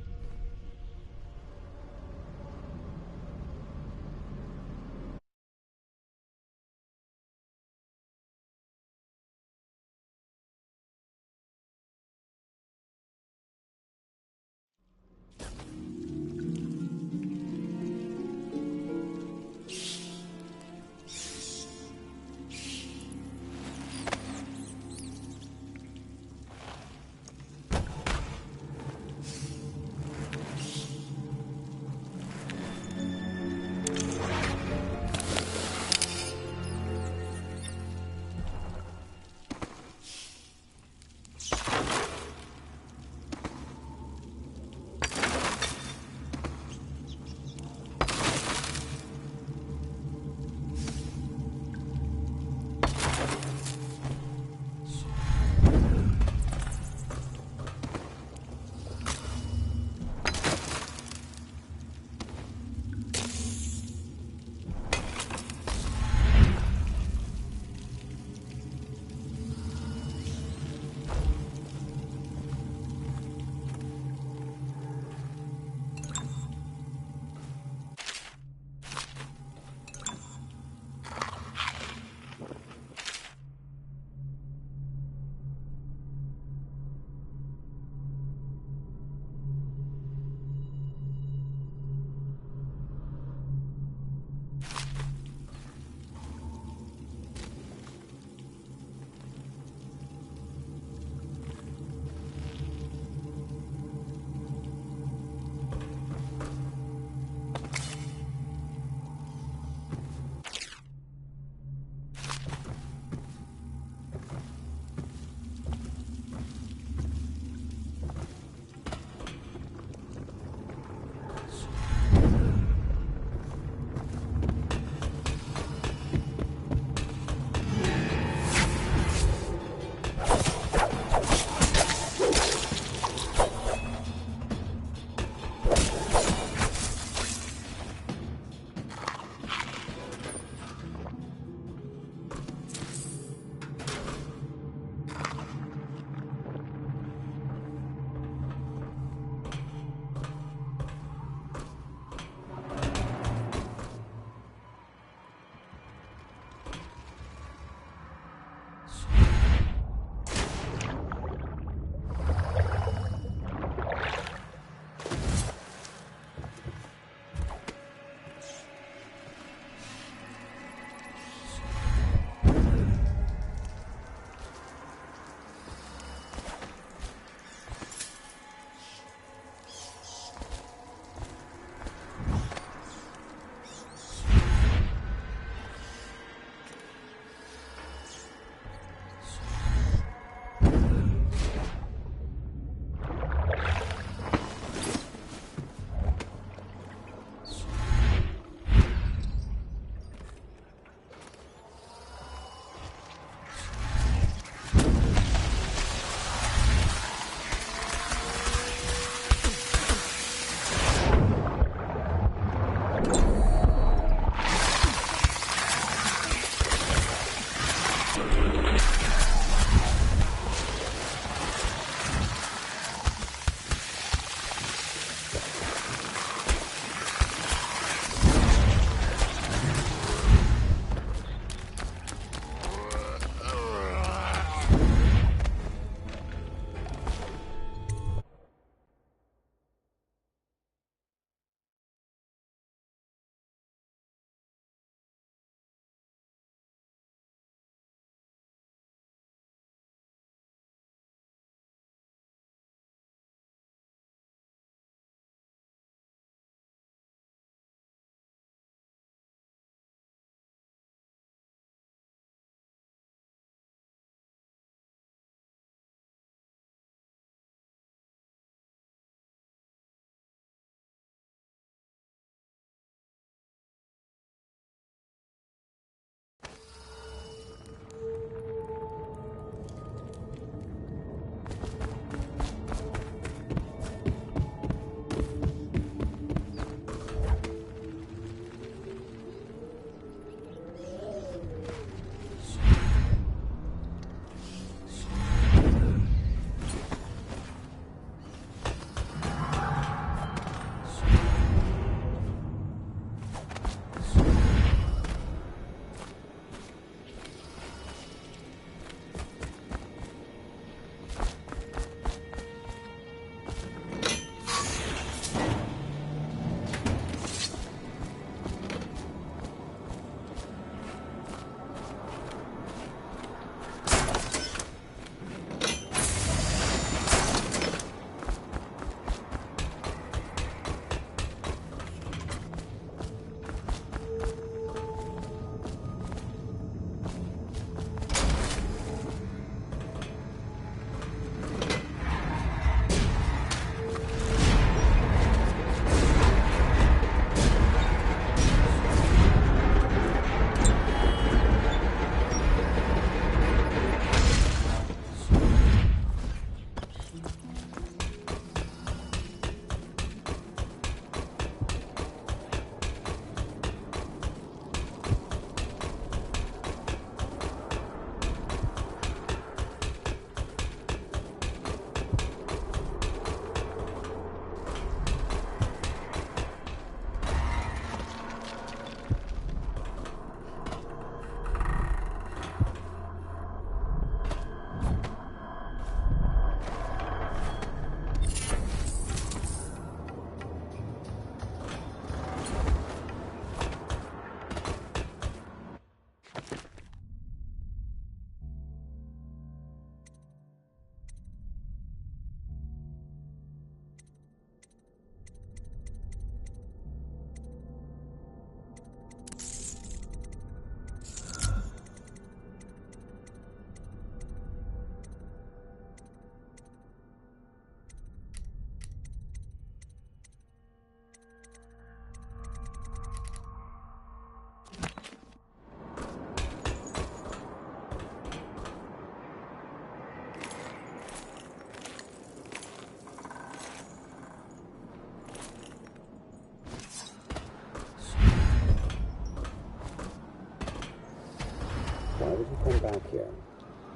Why would he come back here?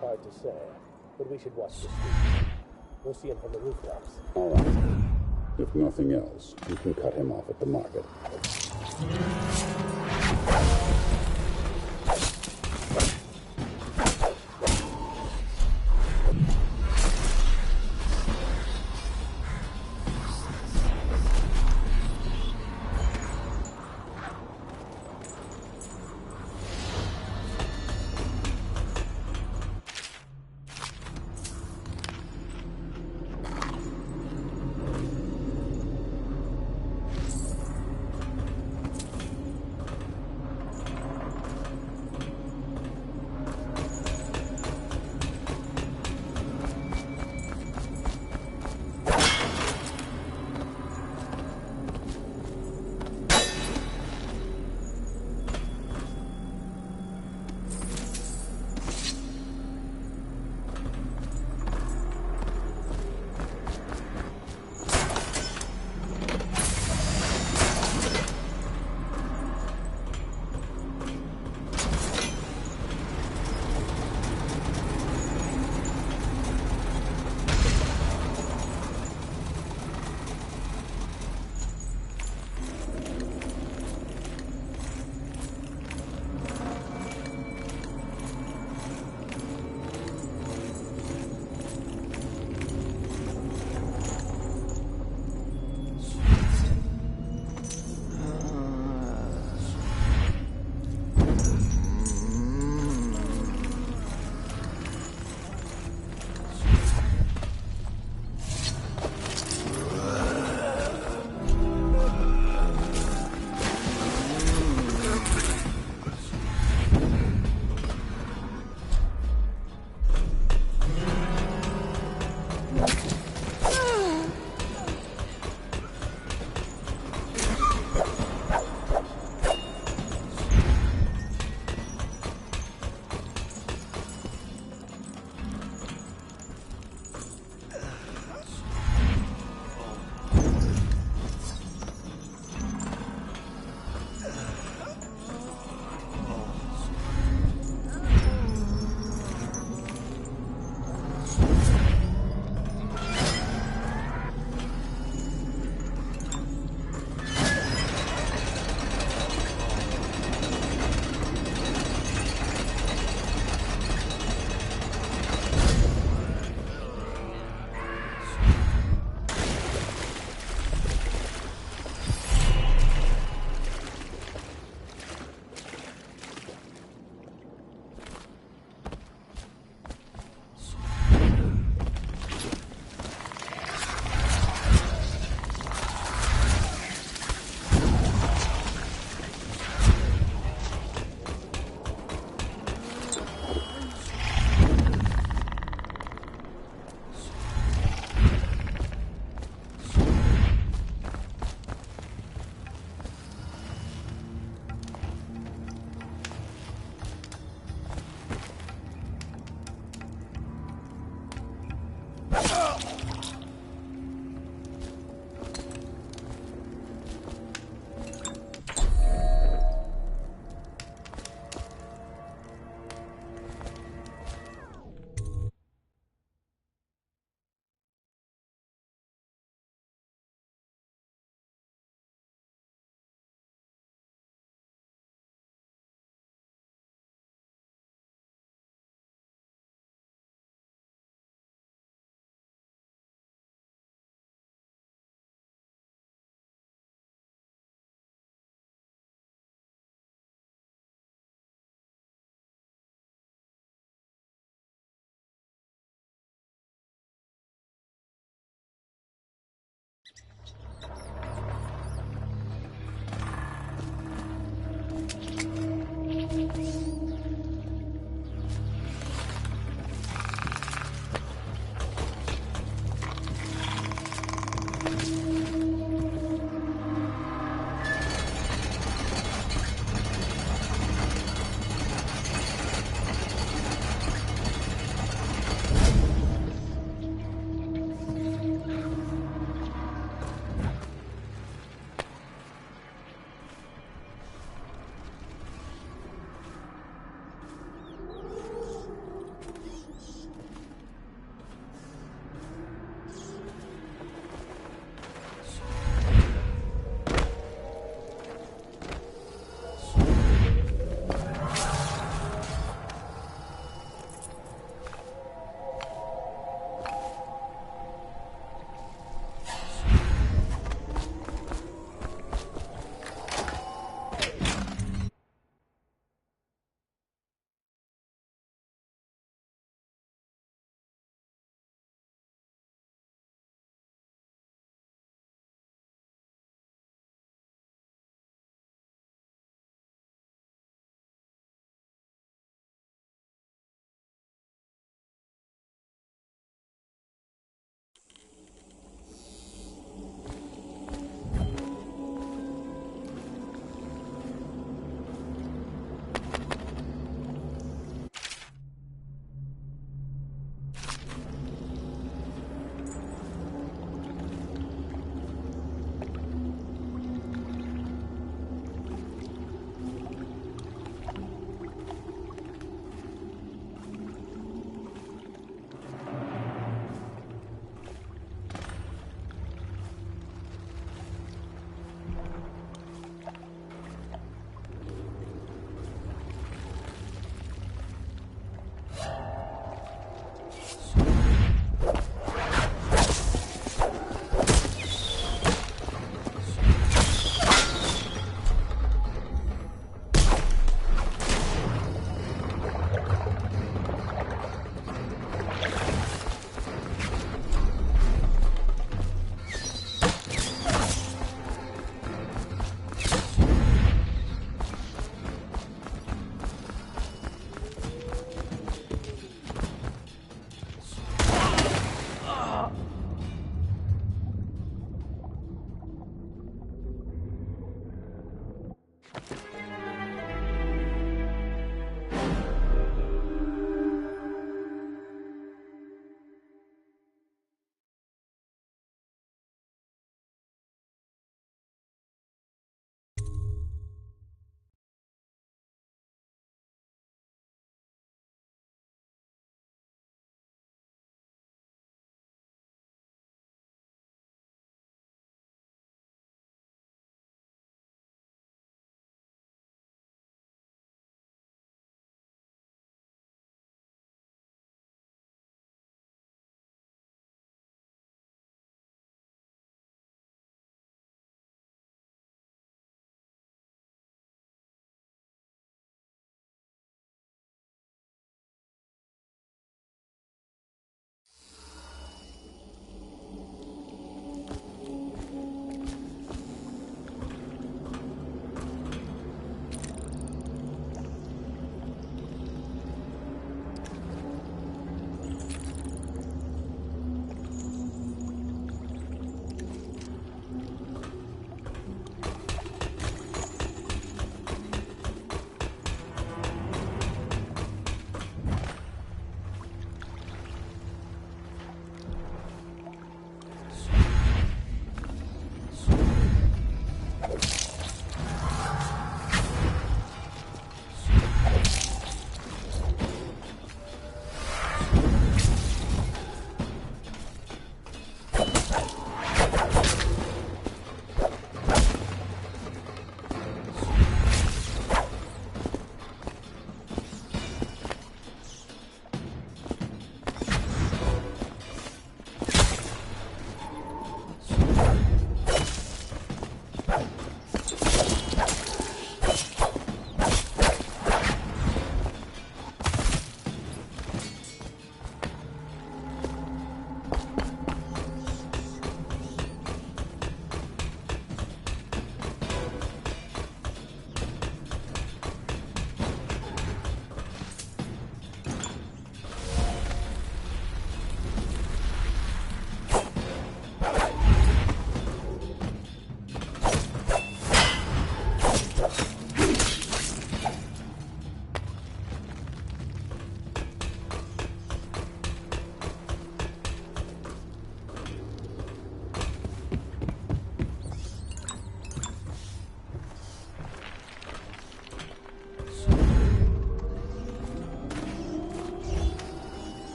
Hard to say, but we should watch the street. We'll see him from the rooftops. All right. If nothing else, you can cut him off at the market.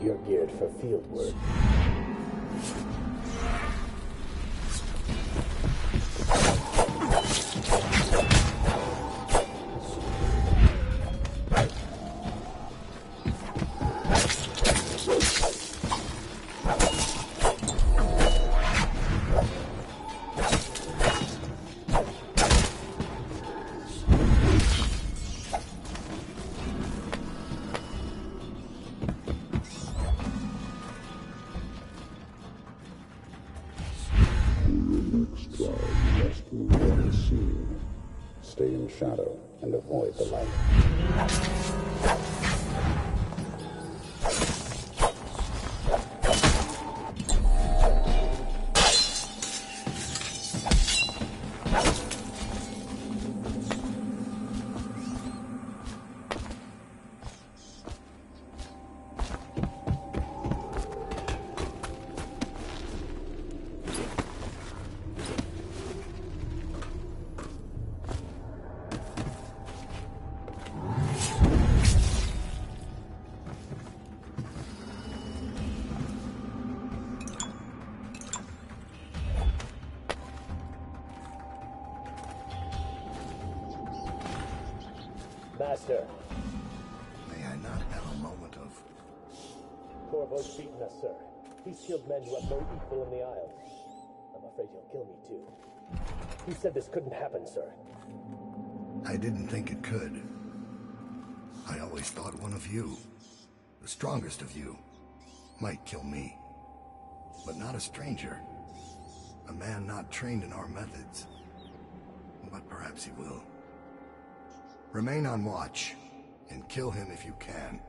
You're geared for field work. Stay in shadow and avoid the light. Master. May I not have a moment of... Corvo's beaten us, sir. He's killed men who have no equal in the Isles. I'm afraid he'll kill me, too. He said this couldn't happen, sir. I didn't think it could. I always thought one of you, the strongest of you, might kill me. But not a stranger. A man not trained in our methods. But perhaps he will. Remain on watch, and kill him if you can.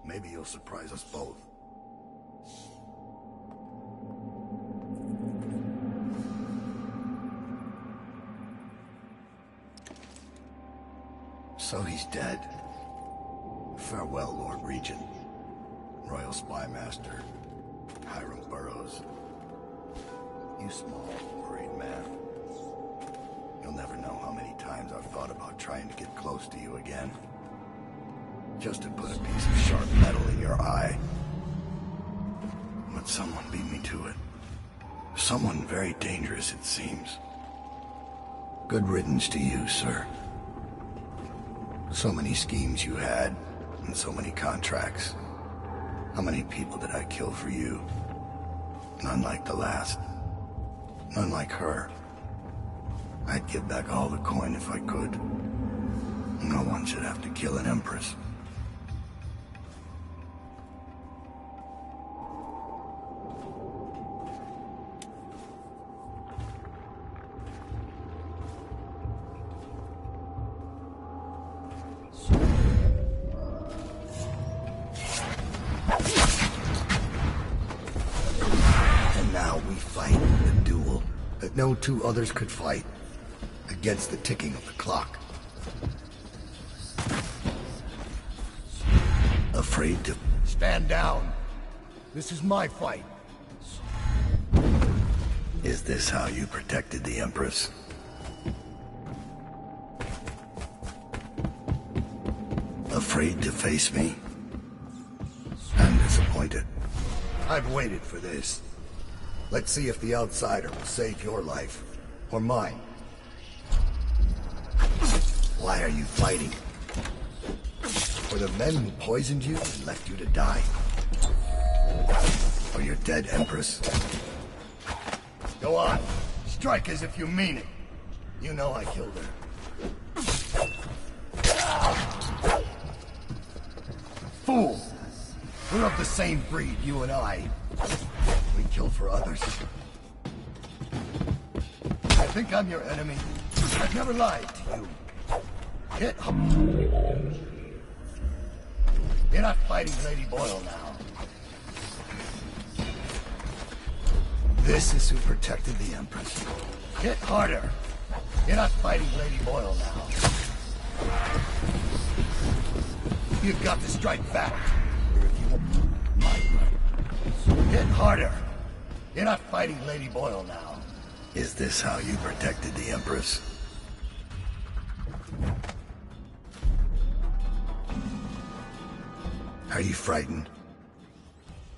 Maybe you'll surprise us both. So he's dead. Farewell, Lord Regent. Royal Spy Master. Hiram Burroughs. You small, worried man. You'll never know how many times I've thought about trying to get close to you again. Just to put a piece of sharp metal in your eye. But someone beat me to it. Someone very dangerous, it seems. Good riddance to you, sir. So many schemes you had, and so many contracts. How many people did I kill for you? None like the last. None like her. I'd give back all the coin if I could. No one should have to kill an empress. And now we fight a duel that no two others could fight. Against the ticking of the clock. Afraid to stand down. This is my fight. Is this how you protected the Empress? Afraid to face me? I'm disappointed. I've waited for this. Let's see if the outsider will save your life. Or mine. Why are you fighting? For the men who poisoned you and left you to die? Or your dead Empress? Go on. Strike as if you mean it. You know I killed her. Fool! We're of the same breed, you and I. We kill for others. I think I'm your enemy. I've never lied to you. Hit. You're not fighting Lady Boyle now. This is who protected the Empress. Hit harder. You're not fighting Lady Boyle now. You've got to strike back. Or if you want my right. Hit harder. You're not fighting Lady Boyle now. Is this how you protected the Empress? Are you frightened?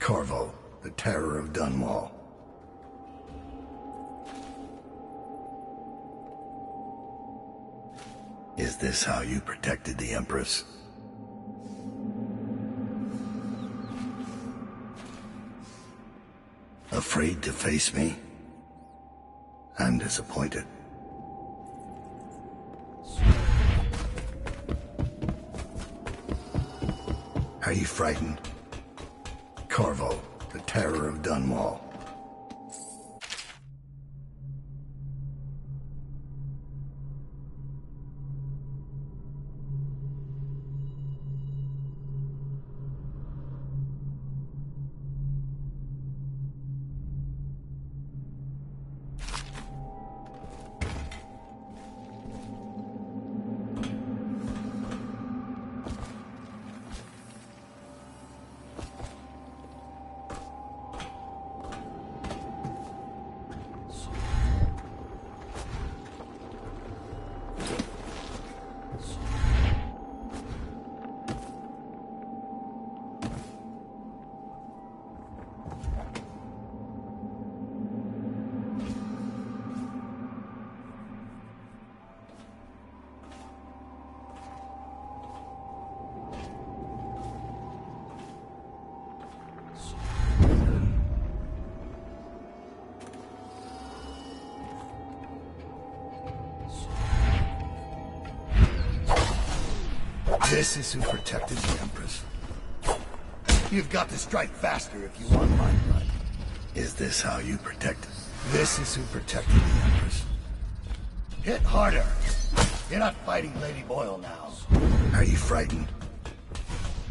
Corvo, the terror of Dunwall. Is this how you protected the Empress? Afraid to face me? I'm disappointed. Are you frightened? Corvo, the terror of Dunwall. This is who protected the Empress. You've got to strike faster if you want my blood. Is this how you protected? This is who protected the Empress. Hit harder. You're not fighting Lady Boyle now. Are you frightened?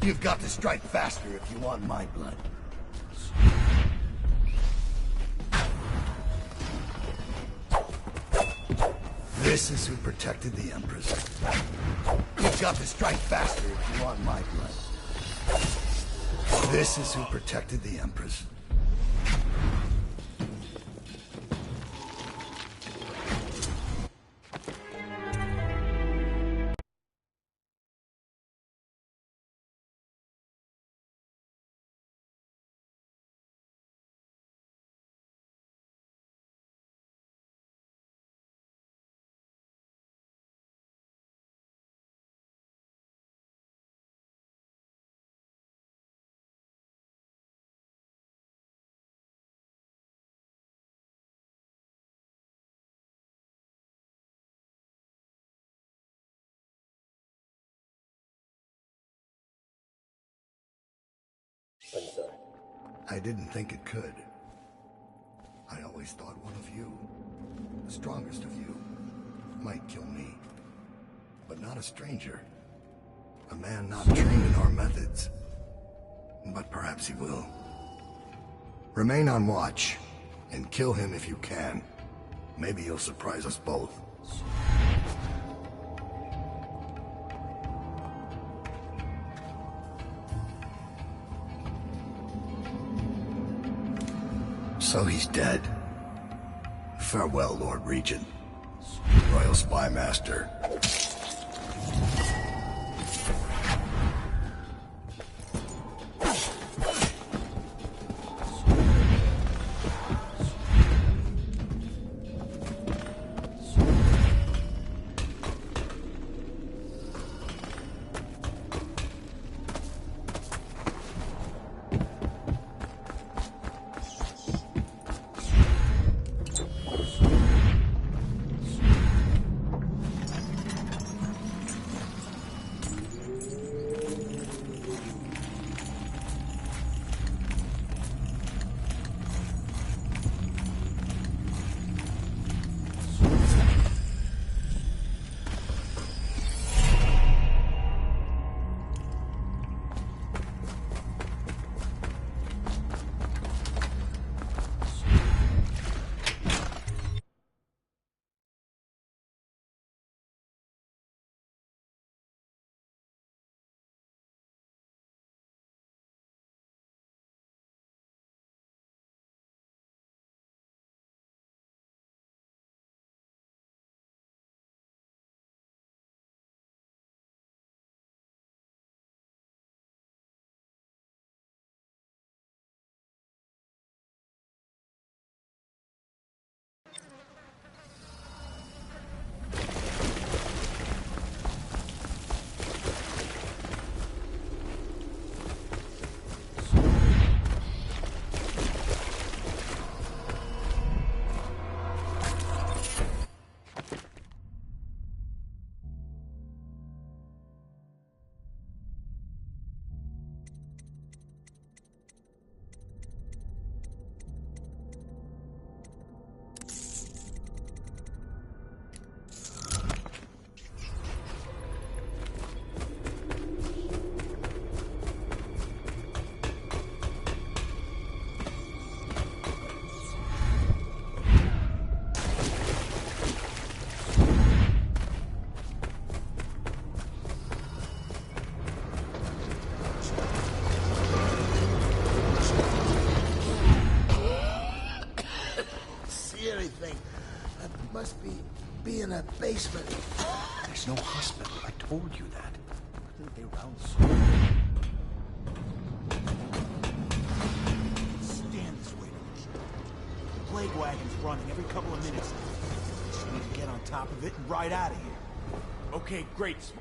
You've got to strike faster if you want my blood. This is who protected the Empress. You've got to strike faster if you want my blood. This is who protected the Empress. I'm sorry. I didn't think it could. I always thought one of you, the strongest of you, might kill me. But not a stranger. A man not trained in our methods. But perhaps he will. Remain on watch, and kill him if you can. Maybe he'll surprise us both. So he's dead. Farewell, Lord Regent. Royal Spy Master. basement. There's no hospital. I told you that. Didn't they round stand this way. The plague wagon's running every couple of minutes. Just need to get on top of it and ride out of here. Okay, great.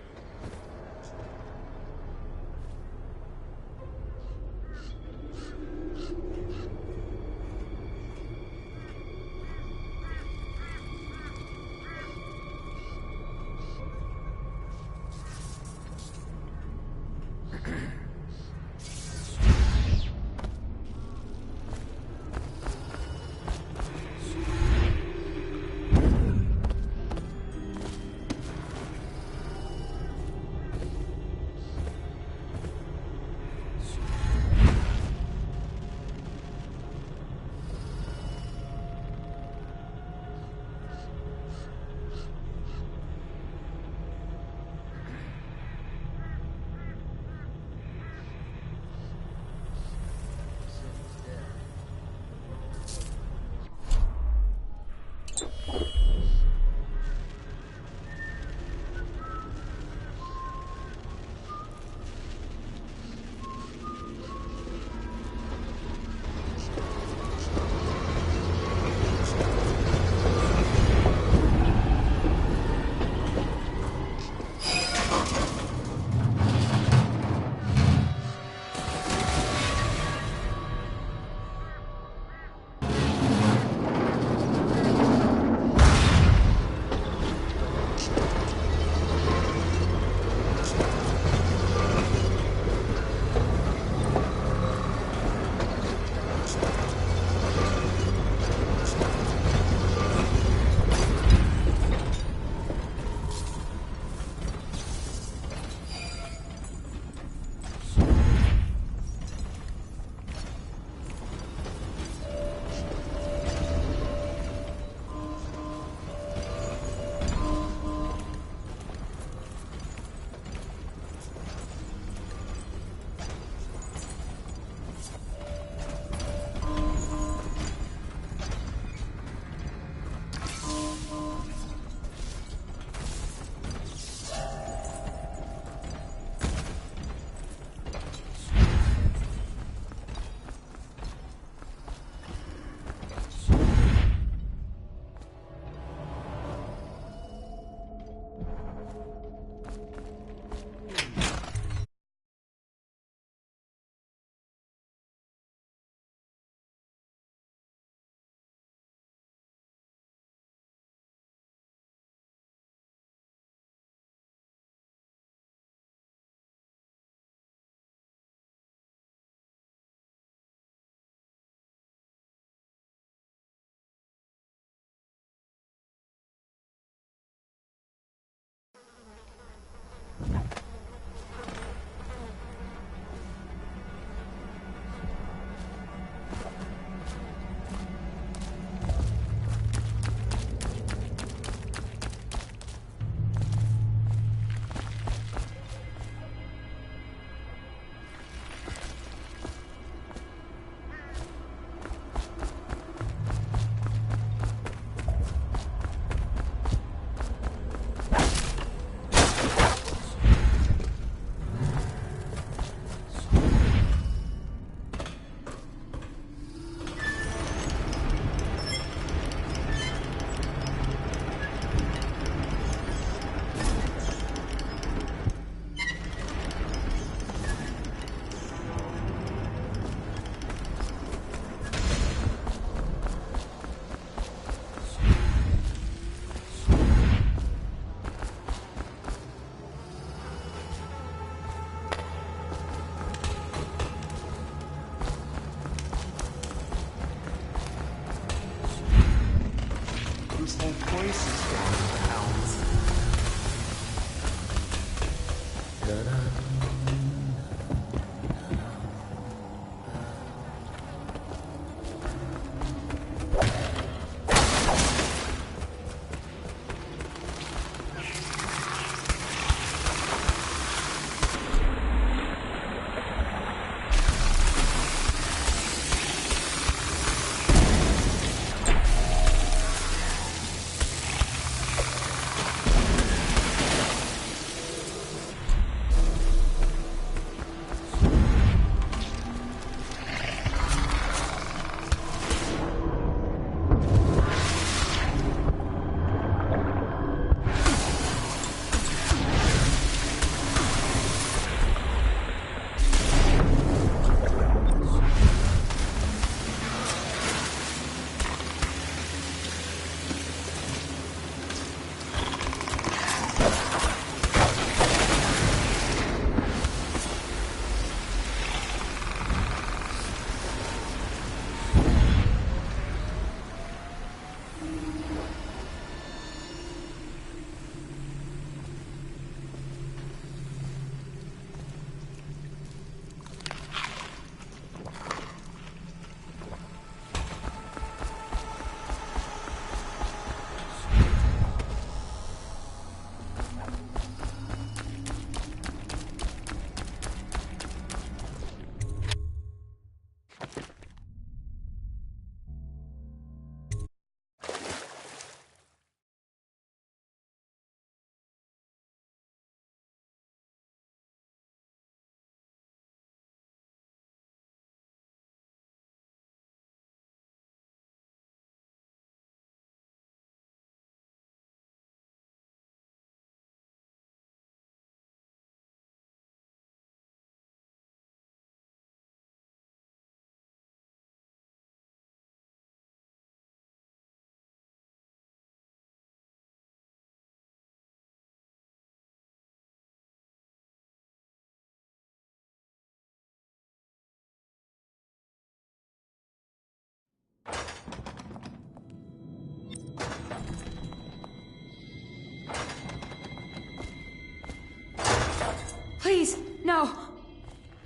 Please, no.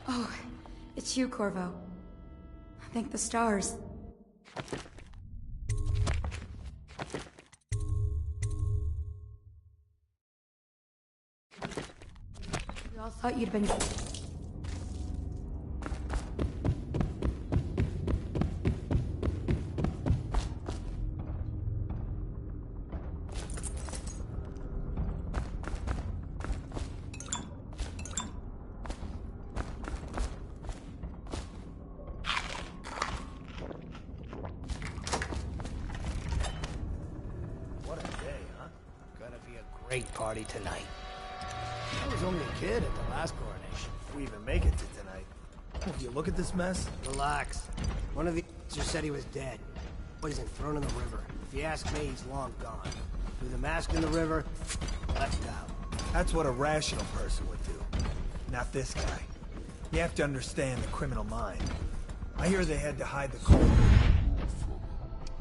Oh, it's you, Corvo. Thank the stars. We all thought you'd been... Great party tonight. I was only a kid at the last coronation. If we even make it to tonight. Oh, you look at this mess? Relax. One of the just said he was dead. Poison thrown in the river. If you ask me, he's long gone. Threw the mask in the river, left out. That's what a rational person would do. Not this guy. You have to understand the criminal mind. I hear they had to hide the cold.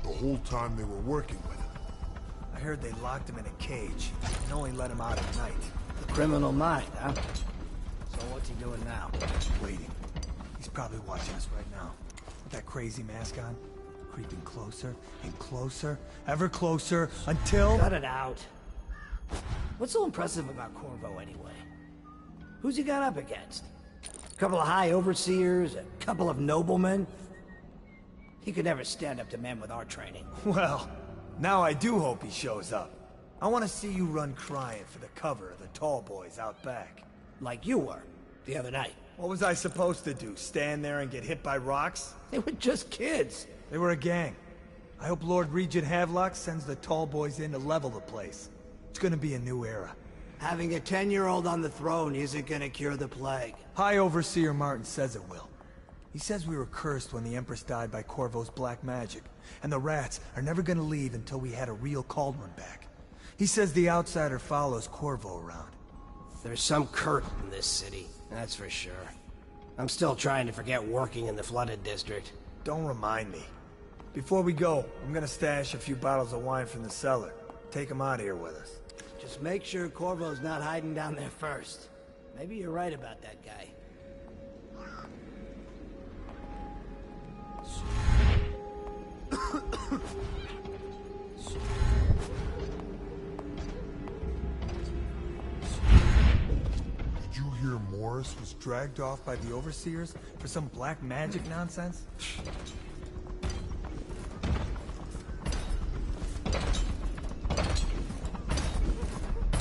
The whole time they were working with him. I heard they locked him in a cage and only let him out at night. The criminal mind, huh? So what's he doing now? Waiting. He's probably watching us right now. With that crazy mask on. Creeping closer and closer, ever closer, until... Cut it out. What's so impressive about Corvo anyway? Who's he got up against? A couple of high overseers, a couple of noblemen? He could never stand up to men with our training. Well... now I do hope he shows up. I want to see you run crying for the cover of the tall boys out back. Like you were, the other night. What was I supposed to do, stand there and get hit by rocks? They were just kids. They were a gang. I hope Lord Regent Havelock sends the tall boys in to level the place. It's gonna be a new era. Having a 10-year-old on the throne isn't gonna cure the plague. High Overseer Martin says it will. He says we were cursed when the Empress died by Corvo's black magic, and the rats are never gonna leave until we had a real cauldron back. He says the outsider follows Corvo around. There's some Kurt in this city, that's for sure. I'm still trying to forget working in the flooded district. Don't remind me. Before we go, I'm gonna stash a few bottles of wine from the cellar. Take them out here with us. Just make sure Corvo's not hiding down there first. Maybe you're right about that guy. Did you hear Morris was dragged off by the Overseers for some black magic nonsense?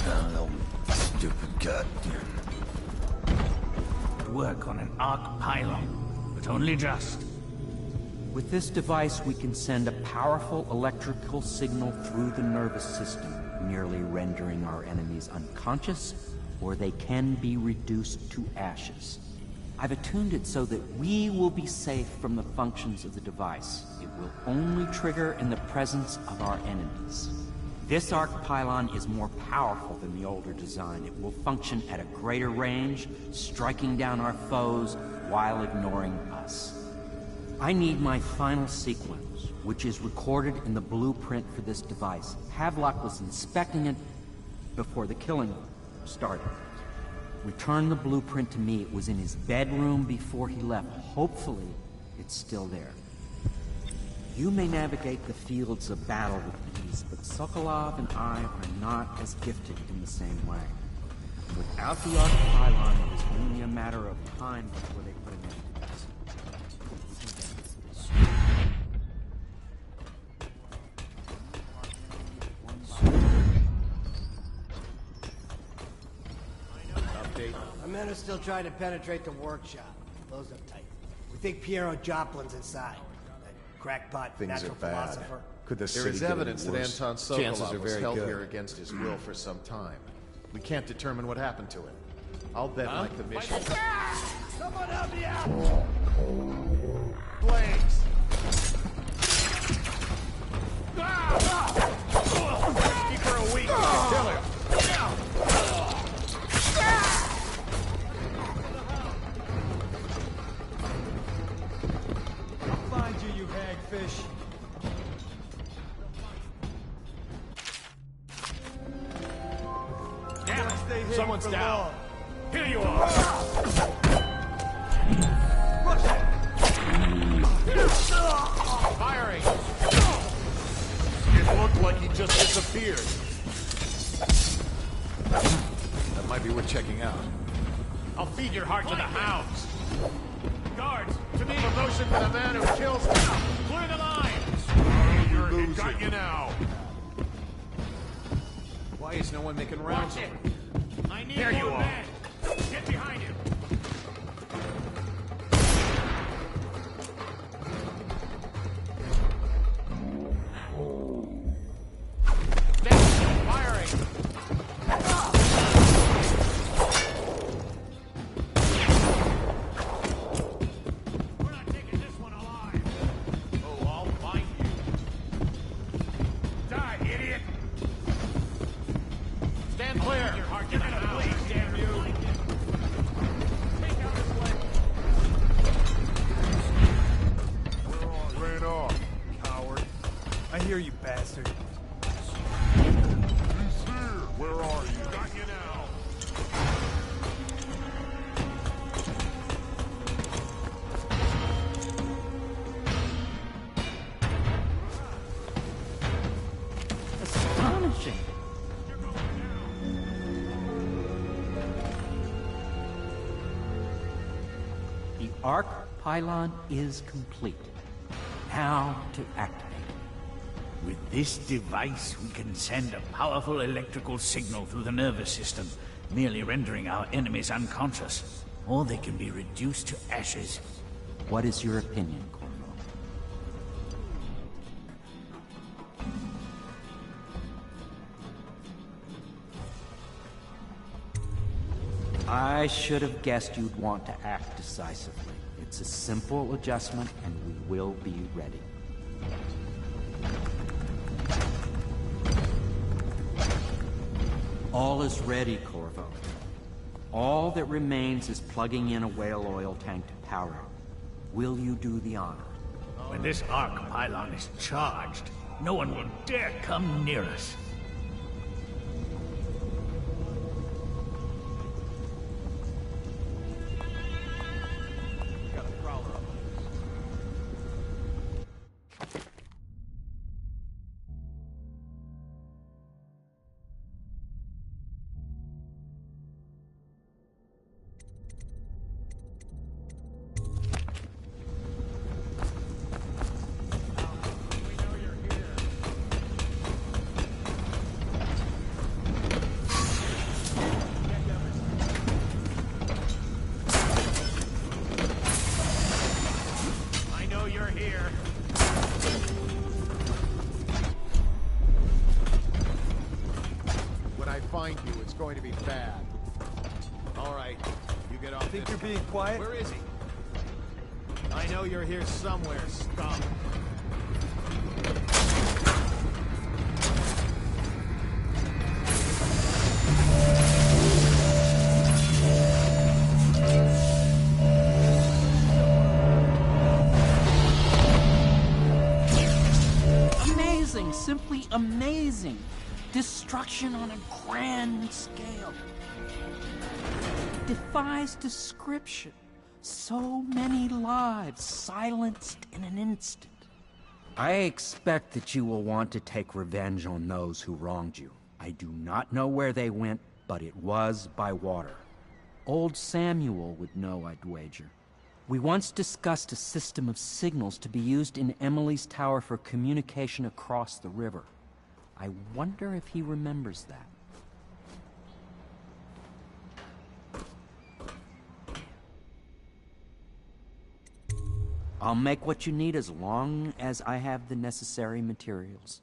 Oh, stupid goddamn. Work on an arc pylon, but only just. With this device, we can send a powerful electrical signal through the nervous system, nearly rendering our enemies unconscious, or they can be reduced to ashes. I've attuned it so that we will be safe from the functions of the device. It will only trigger in the presence of our enemies. This arc pylon is more powerful than the older design. It will function at a greater range, striking down our foes while ignoring us. I need my final sequence, which is recorded in the blueprint for this device. Havelock was inspecting it before the killing started. Return the blueprint to me. It was in his bedroom before he left. Hopefully, it's still there. You may navigate the fields of battle with ease, but Sokolov and I are not as gifted in the same way. Without the arc pylon, it is only a matter of time before they put an end to this. Our men are still trying to penetrate the workshop. Close up tight. We think Piero Joplin's inside. That crackpot Things natural are bad. philosopher. Could the There city is get evidence that any worse? Anton Chances Sokolov are was very held good. here against his will for some time. We can't determine what happened to him. I'll bet my commission... Someone help me out! Flames! Keep her a week, we can kill him! I'll find you, you hagfish. Damn it! Stay hidden Someone's for down. long. Here you are! Firing! It looked like he just disappeared. That might be worth checking out. I'll feed your heart to the hounds! Guards, to me! Promotion for the man who kills me! Clear the lines! You're It losing. got you now! Why is no one making rounds? Watch it! I need There you more are. men! Get behind him! Firing! We're not taking this one alive! Oh, I'll find you! Die, idiot! Stand clear! Your heart to the hounds, damn you! Take out his leg! Ran off, coward. I hear you, bastard. He's here! Where are you? Got you now! Astonishing. The arc pylon is complete. Now to activate. With this device, we can send a powerful electrical signal through the nervous system, merely rendering our enemies unconscious. Or they can be reduced to ashes. What is your opinion, Corvo? I should have guessed you'd want to act decisively. It's a simple adjustment, and we will be ready. All is ready, Corvo. All that remains is plugging in a whale oil tank to power it. Will you do the honor? When this arc pylon is charged, no one will dare come near us. Got a prowler up. I know you're here. When I find you, it's going to be bad. All right, you get off. Think this. you're being quiet? Where is he? I know you're here somewhere, scum. Amazing! Simply amazing! Destruction on a grand scale. Defies description. So many lives silenced in an instant. I expect that you will want to take revenge on those who wronged you. I do not know where they went, but it was by water. Old Samuel would know, I'd wager. We once discussed a system of signals to be used in Emily's tower for communication across the river. I wonder if he remembers that. I'll make what you need as long as I have the necessary materials.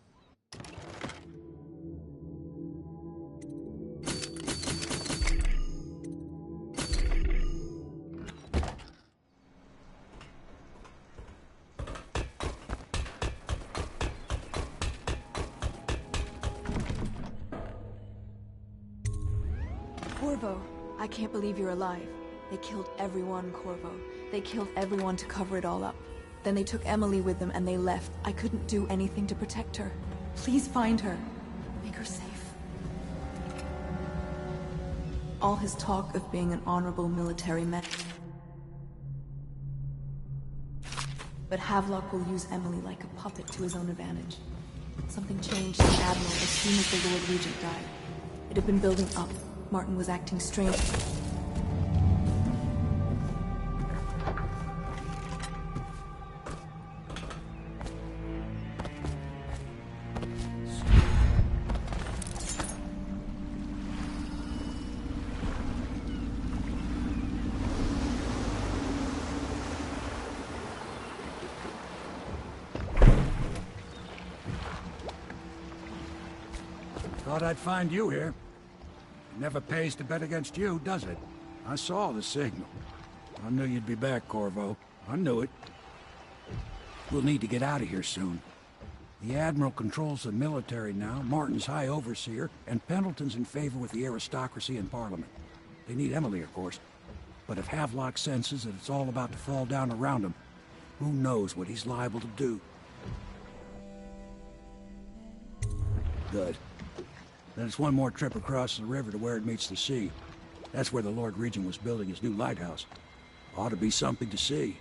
Corvo, I can't believe you're alive. They killed everyone, Corvo. They killed everyone to cover it all up. Then they took Emily with them and they left. I couldn't do anything to protect her. Please find her. Make her safe. All his talk of being an honorable military man. But Havelock will use Emily like a puppet to his own advantage. Something changed in the Admiral as soon as the Lord Regent died. It had been building up. Martin was acting strange. Thought I'd find you here. It never pays to bet against you, does it? I saw the signal. I knew you'd be back, Corvo. I knew it. We'll need to get out of here soon. The Admiral controls the military now, Martin's High Overseer, and Pendleton's in favor with the aristocracy and Parliament. They need Emily, of course. But if Havelock senses that it's all about to fall down around him, who knows what he's liable to do. Good. Then it's one more trip across the river to where it meets the sea. That's where the Lord Regent was building his new lighthouse. Ought to be something to see.